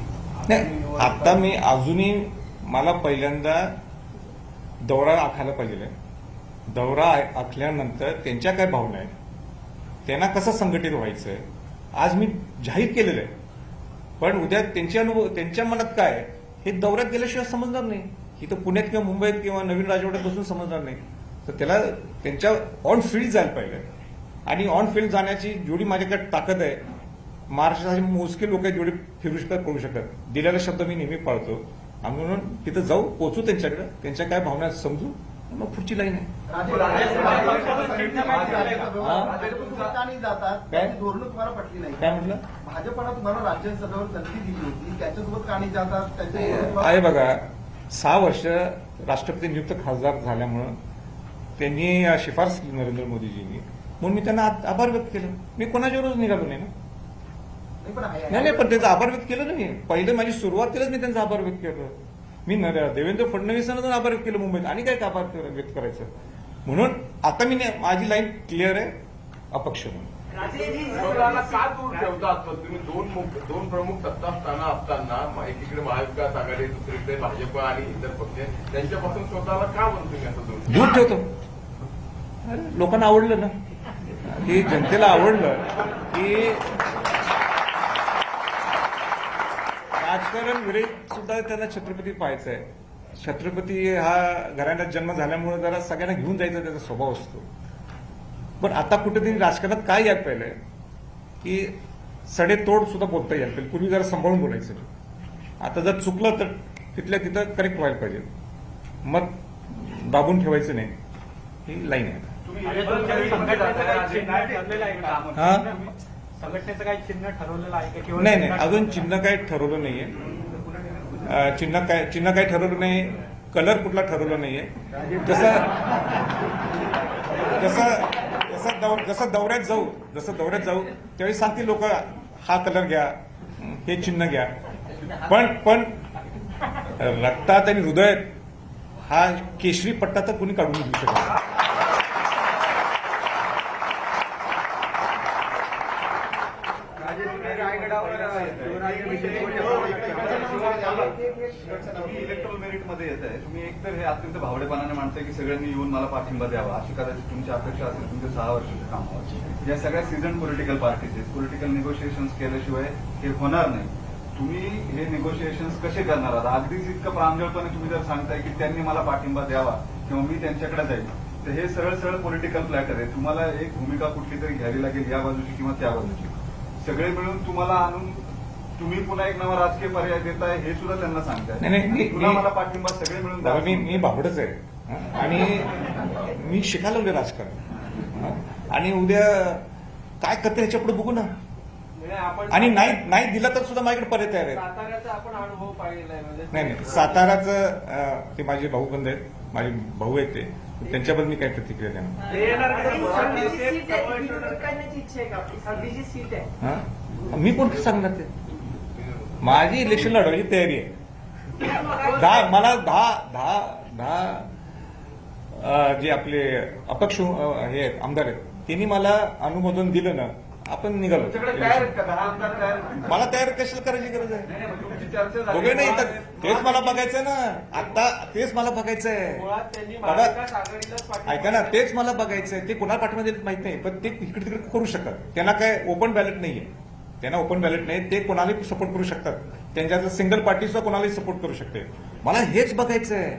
नाही, आता मी अजूनही मला पहिल्यांदा दौरा आखायला पाहिजे. दौरा आखल्यानंतर त्यांच्या काय भावना आहेत, त्यांना कसं संघटित व्हायचंय आज मी जाहीर केलेलं आहे. पण उद्या त्यांच्या मनात काय हे दौऱ्यात गेल्याशिवाय समजणार नाही. इथं पुण्यात किंवा मुंबईत किंवा नवीन राजवाड्यात बसून समजणार नाही. तर त्याला त्यांच्या ऑन फील्ड जायला पाहिजे. आणि ऑन फील्ड जाण्याची जेवढी माझ्याकडे ताकद आहे, महाराष्ट्राचे मोजके लोक आहेत जेवढे फिरू शकतात, करू शकतात. दिलेला शब्द मी नेहमी पाळतो. आणि म्हणून तिथं जाऊ, पोहोचू त्यांच्याकडे, त्यांच्या काय भावना समजू, मग पुढची लाईन आहे. ठिकाणी जातात काय? त्याची धोरणं तुम्हाला पटली नाही. काय म्हटलं? भाजपनं तुम्हाला राज्यसभेवर संधी दिली होती, त्याच्यासोबत काणी जातात त्याचे आहे बघा, 6 वर्ष राष्ट्रपती नियुक्त खासदार झाल्यामुळं त्यांनी शिफारस केली नरेंद्र मोदीजींनी, म्हणून मी त्यांना आभार व्यक्त केलं. मी कोणाच्यावरच निघालो नाही ना. नाही, पण त्याचा आभार व्यक्त केलं नाही. पहिले माझी सुरुवातीलाच मी त्यांचा आभार व्यक्त केलं. मी देवेंद्र फडणवीसांना आभार व्यक्त केलं मुंबईत, आणि काय आभार व्यक्त करायचं. म्हणून आता मी माझी लाईन क्लिअर आहे, अपक्ष म्हणून. स्वतःला का दूर ठेवतात? तुम्ही दोन प्रमुख सत्ता स्थानं असताना एकीकडे महाविकास आघाडी, दुसरीकडे भाजप आणि इतर पक्ष, त्यांच्यापासून स्वतःला का बनतो असं दूर? दूर ठेवतो. लोकांना आवडलं ना, की जनतेला आवडलं की राजकारण विरहित सुद्धा त्यांना छत्रपती पाहायचं आहे. छत्रपती हा घराण्यात जन्म झाल्यामुळे जरा सगळ्यांना घेऊन जायचा त्याचा स्वभाव असतो. पण आता कुठेतरी राजकारणात काय यायला पाहिजे की सडेतोड सुद्धा बोलता यायला पाहिजे. पूर्वी जरा सांभाळून बोलायचं. आता जर चुकलं तर तिथल्या तिथं करेक्ट व्हायला पाहिजे. मत दाबून ठेवायचं नाही, ही लाईन आहे. हा? संघटनेचं काही चिन्ह ठरवलेलं आहे का? किंवा नाही, अजून चिन्ह काय ठरवलं नाहीये. चिन्ह काय ठरवलं नाही. कलर कुठला ठरवला नाहीये. जसं दौऱ्यात जाऊ त्यावेळी सांगतील लोक, हा कलर घ्या, हे चिन्ह घ्या. पण रक्तात आणि हृदयात हा केशरी पट्टा तर कुणी काढून घेऊ शकत नाही. इलेक्ट्रॉल मेरिट मध्ये येत आहे. तुम्ही एकतर हे अत्यंत भावडेपणाने मानताय की सगळ्यांनी येऊन मला पाठिंबा द्यावा, अशी कदाचित तुमची अपेक्षा असेल तुमच्या 6 वर्षाच्या कामावर. या सगळ्या सीझन पॉलिटिकल पार्टीचे पॉलिटिकल निगोशिएशन्स केल्याशिवाय हे होणार नाही. तुम्ही हे निगोशिएशन्स कसे करणार आहात? अगदीच इतकं प्रांजळपणे तुम्ही जर सांगताय की त्यांनी मला पाठिंबा द्यावा किंवा मी त्यांच्याकडे जाईल, तर हे सरळ पॉलिटिकल प्लॅटर आहे. तुम्हाला एक भूमिका कुठली तरी घ्यावी लागेल, या बाजूची किंवा त्या बाजूची. सगळे मिळून तुम्हाला आणून तुम्ही पुन्हा एक नवा राजकीय पर्याय देताय हे सुद्धा त्यांना सांगताय. नाही, पुन्हा मला पाठिंबा सगळे मिळून द्या. मी भावडच आहे आणि मी शिकायला लागले राजकारण. आणि उद्या काय करते ह्याच्या पुढे बघू ना. आणि नाही दिला तर सुद्धा माझ्याकडे पर्याय तयार आहे. साताऱ्याचा आपण अनुभव पाहिलाय. नाही, साताराचं ते माझे भाऊबंद आहेत, माझे भाऊ आहेत ते, त्यांच्याबद्दल मी काही प्रतिक्रिया देणार. मी कोणतं सांगणार ते. माझी इलेक्शन लढवायची तयारी आहे. मला दहा जे आपले अपक्ष हे आमदार आहेत त्यांनी मला अनुमोदन दिलं ना, आपण निघालो. मला तयार कशाला करायची गरज आहे? दोघे नाही तर तेच मला बघायचंय ना. आता तेच मला बघायचंय. ऐका ना, तेच मला बघायचंय. ते कोणाला पाठिंबा देत माहित नाही, पण ते इकडे तिकडे करू शकतात. त्यांना काय ओपन बॅलेट नाहीये. ते कोणालाही सपोर्ट करू शकतात. त्यांच्यातलं सिंगल पार्टी सुद्धा कोणालाही सपोर्ट करू शकते. मला हेच बघायचंय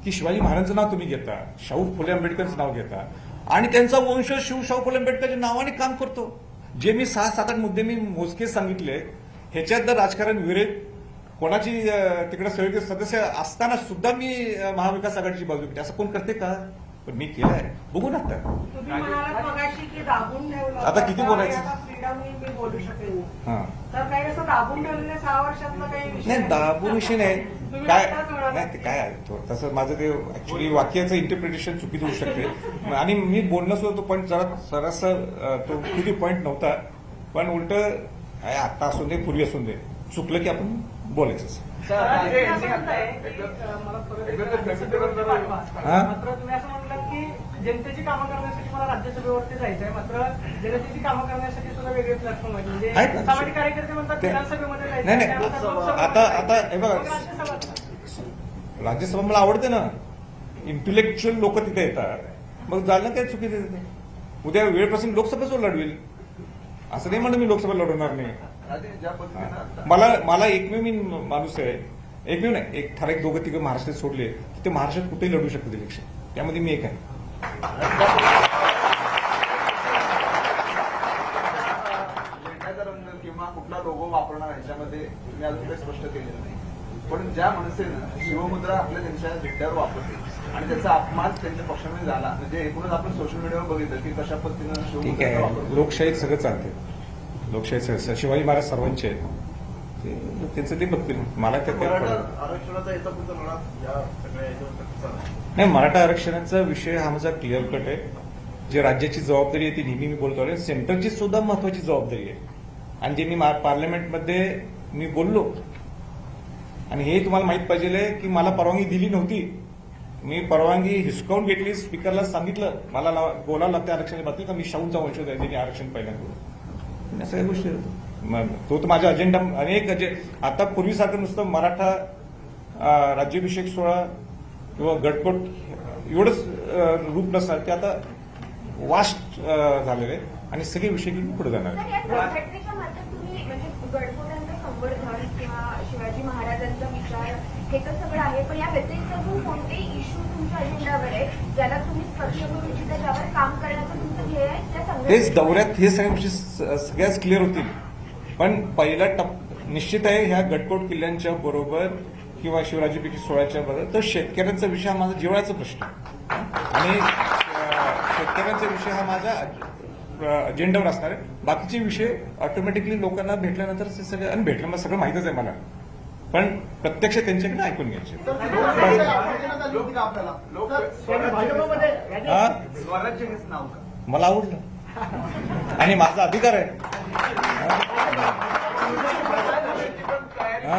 की शिवाजी महाराजांचं नाव तुम्ही घेता, शाहू फुले आंबेडकरचं नाव घेता, आणि त्यांचा वंश शाहू फुले आंबेडकरच्या नावाने काम करतो. जे मी 6-7-8 मुद्दे मी मोजके सांगितले, ह्याच्यात जर राजकारण विरोध कोणाची तिकडे समिती सदस्य असताना सुद्धा मी महाविकास आघाडीची बाजू घेते. असं कोण करते का? पण मी केलं आहे. बघू ना आता किती बोलायचं. नाही, दाबून विषय नाही. काय नाही, ते काय तसं माझं ते ऍक्च्युली वाक्याचं इंटरप्रिटेशन चुकीचं होऊ शकते. आणि मी बोलणं सुद्धा तो पॉईंट जरा सरस तो किती पॉईंट नव्हता. पण उलट आता असून दे, पूर्वी असून दे, चुकलं की आपण बोलायचं. मात्र तुम्ही असं म्हटलं की जनतेची कामं करण्यासाठी मला राज्यसभेवरती जायचंय, मात्र जनतेची कामं करण्यासाठी सुद्धा वेगळे प्लॅटफॉर्म आहेत. म्हणजे सामाजिक कार्यकर्ते म्हणतात विधानसभेमध्ये जायचं. नाही, आता हे बघा, राज्यसभा मला आवडते ना. इंटेलेक्च्युअल लोक तिथे येतात, मग झालं काय चुकीचं तिथे. उद्या वेळपासून लोकसभेच लढवेल असं नाही म्हणून मी लोकसभा लढवणार नाही. मला एकमेव मी माणूस आहे एकमेव नाही, एक ठराविक 2-3 महाराष्ट्रात सोडले तर ते महाराष्ट्रात कुठेही लढू शकतात इलेक्शन. त्यामध्ये मी एक आहे. झेंड्याचा रंग किंवा कुठला लोगो वापरणार ह्याच्यामध्ये तुम्ही अजून काही स्पष्ट केलेलं नाही. पण ज्या मनसेनं शिवमुद्रा आपल्या त्यांच्या झेंड्यावर वापरली आणि त्याचा अपमान त्यांच्या पक्षामध्ये झाला, म्हणजे एकूणच आपण सोशल मीडियावर बघितलं की कशा पद्धतीनं ठीक शिवमुद्रा आहे, वापरली. लोकशाहीत सगळं चालते. लोकशाहीत सगळं, शिवाजी महाराज सर्वांचे आहेत, त्यांचं ते बघतील. मला त्यात काही मराठा problem आरक्षणाचा याचा पुढचा लढा या सगळ्या याच्यावर कसा आहे? नाही. मराठा आरक्षणाचा विषय हा माझा क्लिअर कट आहे. जे राज्याची जबाबदारी आहे ती नेहमी मी बोलतो आहे, सेंटरची सुद्धा महत्वाची जबाबदारी आहे. आणि जे मी पार्लमेंटमध्ये मी बोललो, आणि हे तुम्हाला माहित पाहिजे की मला परवानगी दिली नव्हती. मी परवानगी हिसकावून घेतली, स्पीकरला सांगितलं मला बोलावं लागतं आरक्षणाची बातमी, का मी शाहूंचा वंशज आहे ज्यांनी आरक्षण पहिल्यांदा. या सगळ्या गोष्टी तो तर माझा अजेंडा अनेक आता पूर्वीसारखं नुसतं मराठा राज्याभिषेक सोहळा किंवा गडकोट एवढंच रूप नसणार, ते आता वास्ट झालेलं आहे आणि सगळे विषय घेऊन पुढे जाणार तर आहे. या संघटनेच्या माध्यमातून तुम्ही म्हणजे गडकोटांचं संवर्धन किंवा शिवाजी महाराजांचा विचार हे तर सगळं आहे, पण या व्यतिरिक्त अजून कोणतेही इश्यू तुमच्या अजेंडावर आहे ज्याला तुम्ही स्पर्श करू इच्छिता, ज्यावर काम करण्याचं तुमचं ध्येय आहे त्या तेच संघटनेत? दौऱ्यात हे सगळ्या गोष्टी सगळ्याच क्लिअर होतील. पण पहिला निश्चित आहे ह्या गडकोट किल्ल्यांच्या बरोबर किंवा शिवराज्याभिषेक सोहळ्याच्या बरोबर तर शेतकऱ्यांचा विषय हा माझा जिव्हाळ्याचा प्रश्न आहे. आणि शेतकऱ्यांचा विषय हा माझा अजेंडावर असणार आहे. बाकीचे विषय ऑटोमॅटिकली लोकांना भेटल्यानंतर सगळं, आणि भेटलं मला सगळं माहितच आहे मला, पण प्रत्यक्ष त्यांच्याकडे ऐकून घ्यायचे. हा? स्वराज्य हेच नाव का? मला आवडलं आणि माझा अधिकार आहे. हा?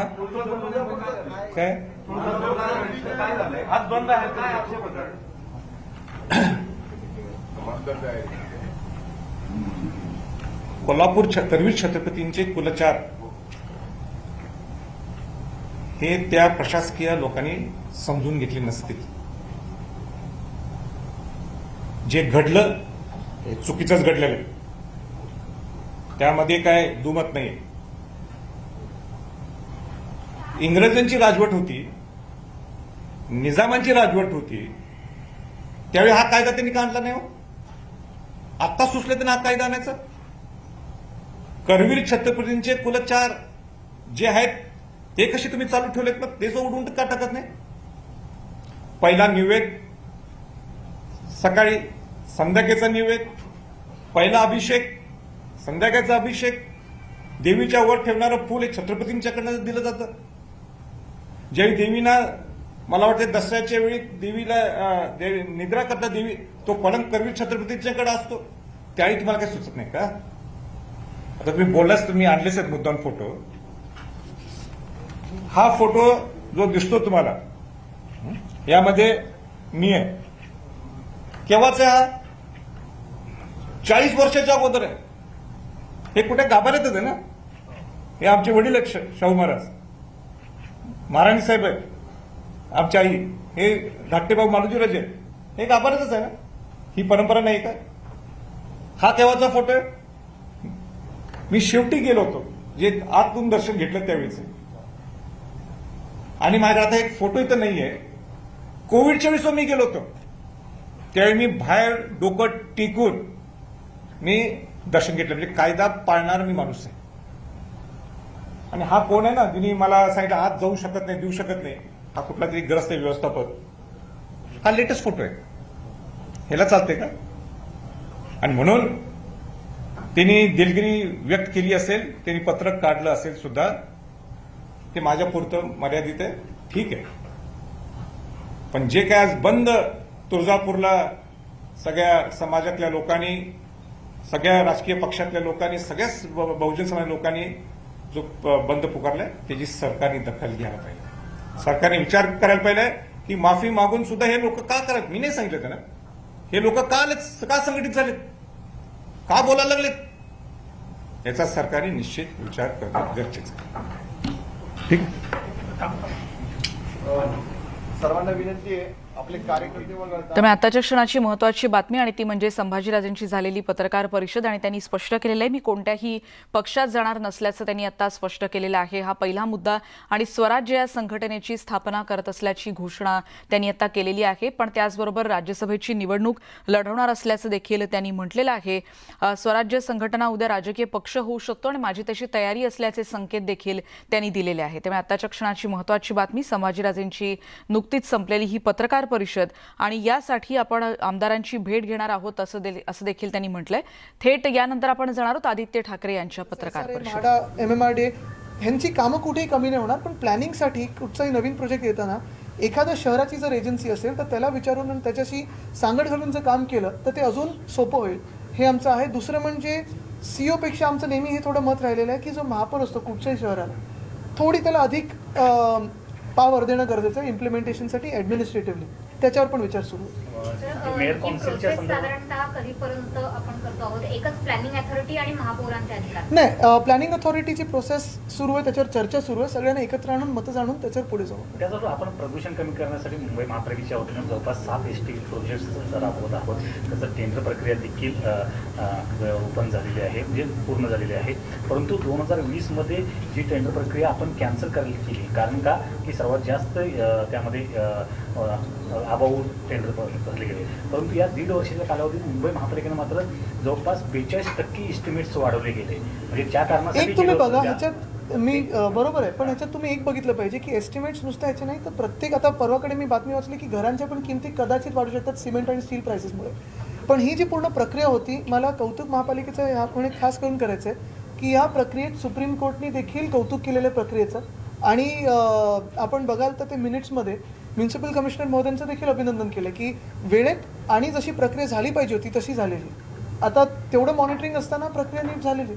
काय काय झालंय? आज बंद आहे, काय आक्षेप होता? कोल्हापूर करवीर छत्रपतींचे कुलचार हे त्या प्रशासकीय लोकांनी समजून घेतले नसतील. जे घडलं हे चुकीचंच घडलेलं आहे, त्यामध्ये काय दुमत नाही. इंग्रजांची राजवट होती, निजामांची राजवट होती, त्यावेळी हा कायदा त्यांनी का आणला नाही हो? आत्ता सुचले त्यांना हा कायदा आणायचा. करवीर छत्रपतींचे कुलचार जे आहेत ते कसे तुम्ही चालू ठेवलेत, मग ते उडून का टाकत नाही? पहिला निवेद सकाळी, संध्याकाळचा निवेद, पहिला अभिषेक, संध्याकाळचा अभिषेक, देवीच्या वर ठेवणारं फूल हे छत्रपतींच्याकडनं दिलं जातं. ज्यावेळी देवीना मला वाटतं दसऱ्याच्या वेळी देवीला निद्रा करता देवी तो पलंग करवीर छत्रपतींच्याकडे असतो, त्यावेळी तुम्हाला काही सुचत नाही का? आता तुम्ही बोललाच, तुम्ही आणलेच आहेत मुद्दाम फोटो. हा फोटो जो दिसतो तुम्हाला यामध्ये मी आहे. केव्हाचा हा? 40 वर्षाच्या अगोदर आहे. हे कुठे गाभाऱ्यातच आहे ना? हे आमचे वडील आहेत, शाहू महाराज, महाराणी साहेब आहेत, आमची आई, हे धाकटेबाबू मालोजीराजे आहेत, हे गाभाऱ्यातच आहे ना? ही परंपरा नाही का? हा केव्हाचा फोटो आहे? मी शेवटी गेलो होतो, जे आतून दर्शन घेतलं त्यावेळीच. आणि माझ्या आता एक फोटो इथं नाहीये. कोविडच्या वेळेस मी गेलो होतो, त्यावेळी मी बाहेर डोकं टेकून मी दर्शन घेतलं. म्हणजे कायदा पाळणारा मी माणूस आहे. आणि हा कोण आहे ना, तिने मला सांगितलं आत जाऊ शकत नाही, देऊ शकत नाही, हा कुठला तरी ग्रस्त आहे व्यवस्थापक. हा लेटेस्ट फोटो आहे, ह्याला चालते का? आणि म्हणून त्यांनी दिलगिरी व्यक्त केली असेल, त्यांनी पत्रक काढलं असेल सुद्धा, ते माझ्या पुरतं मर्यादित आहे, ठीक आहे. पण जे काय आज बंद तुळजापूरला सगळ्या समाजातल्या लोकांनी, सगळ्या राजकीय पक्षातल्या लोकांनी, सगळ्याच बहुजन समाज लोकांनी जो बंद पुकारलाय त्याची सरकारने दखल घ्यायला पाहिजे. सरकारने विचार करायला पाहिजे की माफी मागून सुद्धा हे लोक का करत, मी नाही सांगितलं त्यांना, हे लोक का संघटित झालेत, का बोलायला लागलेत, याचा सरकारने निश्चित विचार करणं गरजेचं आहे. ठीक. सर्वांना विनंती आहे, आपले कार्यकर्ते वगळता त्यामुळे आताच्या क्षणाची महत्त्वाची बातमी आणि ती म्हणजे संभाजीराजेंची झालेली पत्रकार परिषद आणि त्यांनी स्पष्ट केलेलं आहे मी कोणत्याही पक्षात जाणार नसल्याचं त्यांनी आता स्पष्ट केलेलं आहे. हा पहिला मुद्दा आणि स्वराज्य या संघटनेची स्थापना करत असल्याची घोषणा त्यांनी आता केलेली आहे. पण त्याचबरोबर राज्यसभेची निवडणूक लढवणार असल्याचं देखील त्यांनी म्हटलेलं आहे. स्वराज्य संघटना उद्या राजकीय पक्ष होऊ शकतो आणि माझी तशी तयारी असल्याचे संकेत देखील त्यांनी दिलेले आहेत. त्यामुळे आताच्या क्षणाची महत्त्वाची बातमी संभाजीराजेंची नुकतीच संपलेली ही पत्रकार परिषद आणि यासाठी आपण आमदारांची भेट घेणार आहोत असं देखील त्यांनी म्हटलंय. थेट यानंतर आपण जाणार आहोत आदित्य ठाकरे यांच्या पत्रकार परिषदेत. म्हाडा MMRDA ह्यांची कामं कुठेही कमी नाही होणार, पण प्लॅनिंगसाठी कुठचाही नवीन प्रोजेक्ट येताना एखाद्या शहराची जर एजन्सी असेल तर त्याला विचारून आणि त्याच्याशी सांगड घालून जर काम केलं तर ते अजून सोपं होईल, हे आमचं आहे. दुसरं म्हणजे CEO पेक्षा आमचं नेहमी हे थोडं मत राहिलेलं आहे की जो महापौर असतो कुठच्याही शहराला थोडी त्याला अधिक पावर देणं गरजेचं आहे इम्प्लिमेंटेशनसाठी ॲडमिनिस्ट्रेटिव्हली, त्याच्यावर पण विचार सुरू आहे. मेयर काउन्सिलच्या साधारणतः कधीपर्यंत आपण करतो आहोत? एकच प्लॅनिंग अथॉरिटी आणि महापौरांचे अधिकार? नाही, प्लॅनिंग अथॉरिटीची प्रोसेस सुरू आहे, त्याच्यावर चर्चा सुरू आहे. सगळ्यांना एकत्र आणून मतं जाणून त्याच्यावर पुढे जाऊ. त्याचबरोबर आपण प्रदूषण कमी करण्यासाठी मुंबई महापालिकेच्या वतीनं जवळपास 7 ST प्रोजेक्ट्स राबवत आहोत. त्याचं टेंडर प्रक्रिया देखील ओपन झालेली आहे, म्हणजे पूर्ण झालेली आहे. परंतु 2020मध्ये जी टेंडर प्रक्रिया आपण कॅन्सल केली, कारण का की सर्वात जास्त त्यामध्ये अभाऊ टेंडर भरले गेले. परंतु या 1.5 वर्षाच्या कालावधीत मुंबई महापालिकेनं मात्र जवळपास 42% इस्टिमेट्स वाढवले गेले. म्हणजे ज्या कारणासाठी एक तुम्ही बघा ह्याच्यात मी बरोबर आहे, पण ह्याच्यात तुम्ही एक बघितलं पाहिजे की एस्टिमेट्स नुसतं ह्याचे नाही तर प्रत्येक आता परवाकडे मी बातमी वाचली की घरांच्या पण किमती कदाचित वाढू शकतात सिमेंट आणि स्टील प्राइसेसमुळे. पण ही जी पूर्ण प्रक्रिया होती, मला कौतुक महापालिकेचं ह्यापुढे खास करून करायचं आहे की या प्रक्रियेत सुप्रीम कोर्टने देखील कौतुक केलेल्या प्रक्रियेचं. आणि आपण बघाल तर ते मिनिट्समध्ये म्युन्सिपल कमिशनर महोदयांचं देखील अभिनंदन केलं की वेळेत आणि जशी प्रक्रिया झाली पाहिजे होती तशी झालेली. आता तेवढं मॉनिटरिंग असताना प्रक्रिया नीट झालेली.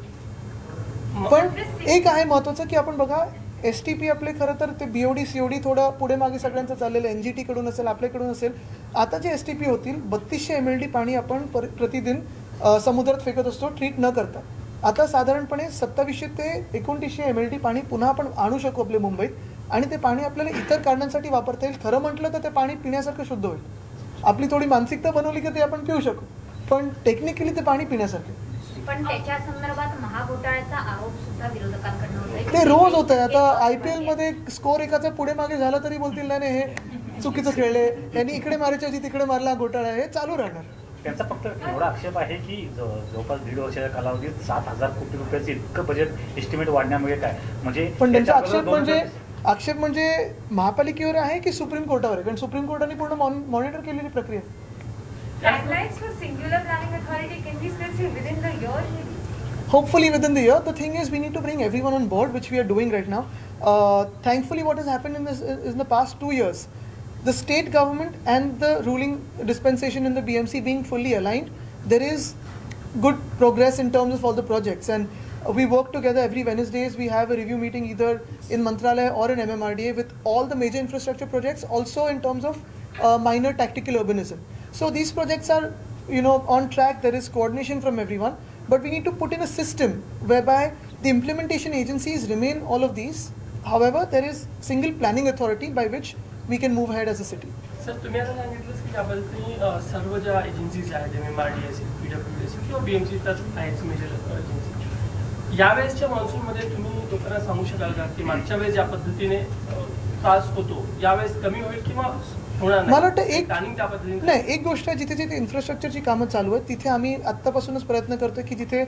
पण एक आहे महत्त्वाचं की आपण बघा STP आपले खरं तर ते BOD COD थोडं पुढे मागे सगळ्यांचं चाललेलं आहे. NGT कडून असेल, आपल्याकडून असेल. आता जे STP होतील 3200 MLD पाणी आपण प्रतिदिन समुद्रात फेकत असतो ट्रीट न करता. आता साधारणपणे 2700 ते 2900 MLD पाणी पुन्हा आपण आणू शकू आपल्या मुंबईत आणि ते पाणी आपल्याला इतर कारणांसाठी वापरता येईल. खरं म्हटलं तर ते पाणी पिण्यासारखं शुद्ध होईल. आपली थोडी मानसिकता बनवली की ते आपण पिऊ शकू, पण टेक्निकली ते पाणी पिण्यासारखं. पण त्याच्या संदर्भात महाघोटाळ्याचा आरोप सुद्धा विरोधकांकडून होतोय. ते रोज होत आहे. आता IPL मध्ये स्कोर एकाचा पुढे मागे झाला तरी बोलतील नाही हे चुकीचं खेळले, यांनी इकडे मारायच्या आधी तिकडे मारला, घोटाळा हे चालू राहणार. त्यांचा फक्त एवढा आक्षेप आहे की जवळपास 1.5 वर्षाच्या कालावधीत 7,000 कोटी रुपयाचं इतकं बजेट एस्टिमेट वाढण्यामुळे काय म्हणजे. पण त्यांचा आक्षेप म्हणजे महापालिकेवर आहे की सुप्रीम कोर्टावर आहे? कारण सुप्रीम कोर्टाने पूर्ण मॉनिटर केलेली प्रक्रिया. Timelines for singular planning authority, can we still say within the year maybe? Hopefully within the year. The thing is, we need to bring everyone on board, which we are doing right now. Thankfully, what has happened in the past 2 years, the state government and the ruling dispensation in the BMC being fully aligned, there is good progress in terms of all the projects. And we work together every Wednesdays. We have a review meeting either in Mantralaya or in MMRDA with all the major infrastructure projects, also in terms of minor tactical urbanism. So these projects are, on track. There is coordination from everyone, but we need to put in a system whereby the implementation agencies remain all of these. However, there is single planning authority by which we can move ahead as a city. Sir, तुम्ही आता सांगितलं की त्याबद्दल सर्व ज्या agencies आहेत, MMRDA असेल, PWD असेल किंवा BMC आहेच मेजर एजन्सी, यावेळेसच्या मान्सूनमध्ये तुम्ही लोकांना सांगू शकाल का की मागच्या वेळेस ज्या पद्धतीने त्रास होतो यावेळेस कमी होईल किंवा मला वाटतं एक गोष्ट आहे, जिथे जिथे इन्फ्रास्ट्रक्चरची कामं चालू आहेत तिथे आम्ही आत्तापासूनच प्रयत्न करतो की जिथे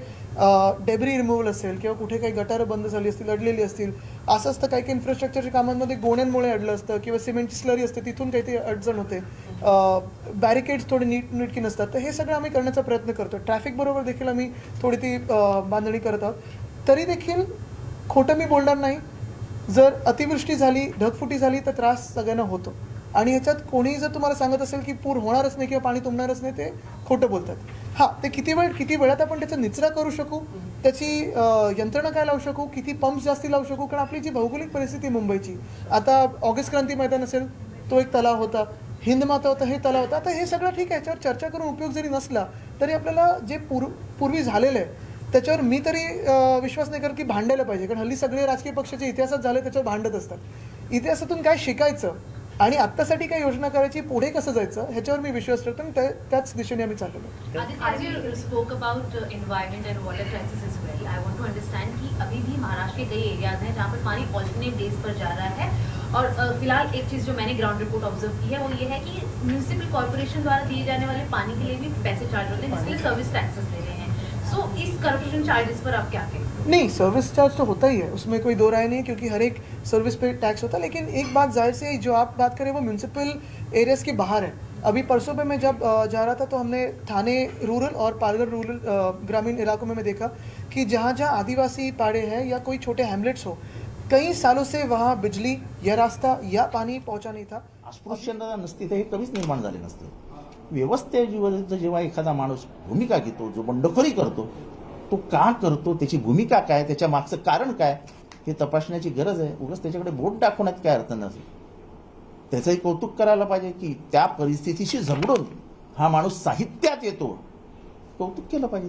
डेब्री रिमूव्हल असेल किंवा कुठे काही गटारं बंद झाली असतील, अडलेली असतील, असं असतं. काही काही इन्फ्रास्ट्रक्चरच्या कामांमध्ये गोण्यांमुळे अडलं असतं किंवा सिमेंटची स्लरी असते, तिथून काहीतरी अडचण होते, बॅरिकेड्स थोडे नीटनेटकी नसतात. तर हे सगळं आम्ही करण्याचा प्रयत्न करतो. ट्रॅफिक बरोबर देखील आम्ही थोडी ती बांधणी करत आहोत. तरी देखील खोटं मी बोलणार नाही, जर अतिवृष्टी झाली, ढगफुटी झाली तर त्रास सगळ्यांना होतो. आणि ह्याच्यात कोणीही जर तुम्हाला सांगत असेल की पूर होणारच नाही किंवा पाणी तुंबणारच नाही, ते खोटं बोलतात. हां, ते किती वेळात आपण त्याचा निचरा करू शकू, त्याची यंत्रणा काय लावू शकू, किती पंप्स जास्ती लावू शकू. कारण आपली जी भौगोलिक परिस्थिती मुंबईची, आता ऑगस्ट क्रांती मैदान असेल तो एक तलाव होता, हिंदमाता होता हे तलाव होता. आता हे सगळं ठीक आहे, याच्यावर चर्चा करून उपयोग जरी नसला तरी आपल्याला जे पूर्वी झालेलं आहे त्याच्यावर मी तरी विश्वास नाही करत की भांडायला पाहिजे. कारण हल्ली सगळे राजकीय पक्षाचे इतिहासात झाले त्याच्यावर भांडत असतात. इतिहासातून काय शिकायचं आणि आत्तासाठी काय योजना करायची, पुढे कसं जायचं ह्याच्यावर मी विश्वास ठेवतो आणि त्याच दिशेने आम्ही चाललेलो आहोत. As you spoke about environment and water crisis as well, I want to understand कि अभी भी महाराष्ट्र के कई एरियाज हैं जहाँ पर पानी ऑल्टरनेट डेज पर जा रहा है और फिलहाल एक चीज जो मैंने ग्राउंड रिपोर्ट ऑब्जर्व की है वो ये है कि म्यूनिसिपल कॉर्पोरेशन द्वारा दिए जाने वाले पानी के लिए भी पैसे चार्ज होते हैं जिसके लिए सर्विस टैक्सेस ले रहे हैं. सो इस करप्शन चार्जेस पर आप क्या कहेंगे? नहीं, सर्विस चार्ज तो होता ही है, उसमें कोई दो राय नहीं है क्योंकि हर एक सर्विस पे टैक्स होता है. लेकिन एक बात जाहिर से जो आप बात करें वो म्यूनसिपल एरियाज के बाहर है. अभी परसों पे मैं जब जा रहा था तो हमने थाने रूरल और पालघर रूरल ग्रामीण इलाकों में मैं देखा कि जहाँ जहाँ आदिवासी पाड़े हैं या कोई छोटे हैमलेट्स हो, कई सालों से वहाँ बिजली या रास्ता या पाणी पहुंचा नहीं था. अस्पृश्यता नसती तर हे कधीच निर्माण झाले नसते. व्यवस्थेविरुद्ध जेव्हा एखादा माणूस भूमिका घेतो, जो बंडखोरी करतो, तो का करतो, त्याची भूमिका काय, त्याच्या मागचं कारण काय हे तपासण्याची गरज आहे. उगाच त्याच्याकडे बोट दाखवण्यात काय अर्थ नसेल. त्याचंही कौतुक करायला पाहिजे की त्या परिस्थितीशी झगडून हा माणूस साहित्यात येतो, कौतुक केलं पाहिजे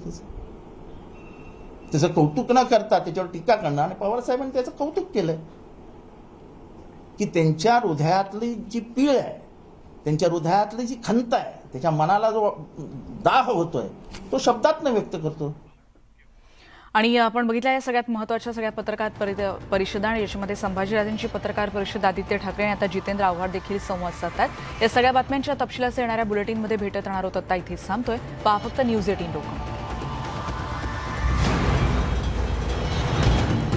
त्याचं कौतुक न करता त्याच्यावर टीका करणं. आणि पवार साहेबांनी त्याचं कौतुक केलंय की त्यांच्या हृदयातली जी पीळ आहे, त्यांच्या हृदयातली जी खंत आहे, त्याच्या मनाला जो दाह होतोय तो शब्दात न व्यक्त करतो. आणि आपण बघितलं या सगळ्यात महत्त्वाच्या सगळ्या पत्रकार परिषदा आणि याच्यामध्ये संभाजीराजेंची पत्रकार परिषद आदित्य ठाकरे आणि आता जितेंद्र आव्हाड देखील संवाद साधतात. या सगळ्या बातम्यांच्या तपशिलासह येणाऱ्या बुलेटिनमध्ये भेटत राहणार आहोत. आता इथेच थांबतोय. पहा फक्त न्यूज 18 लोकमत.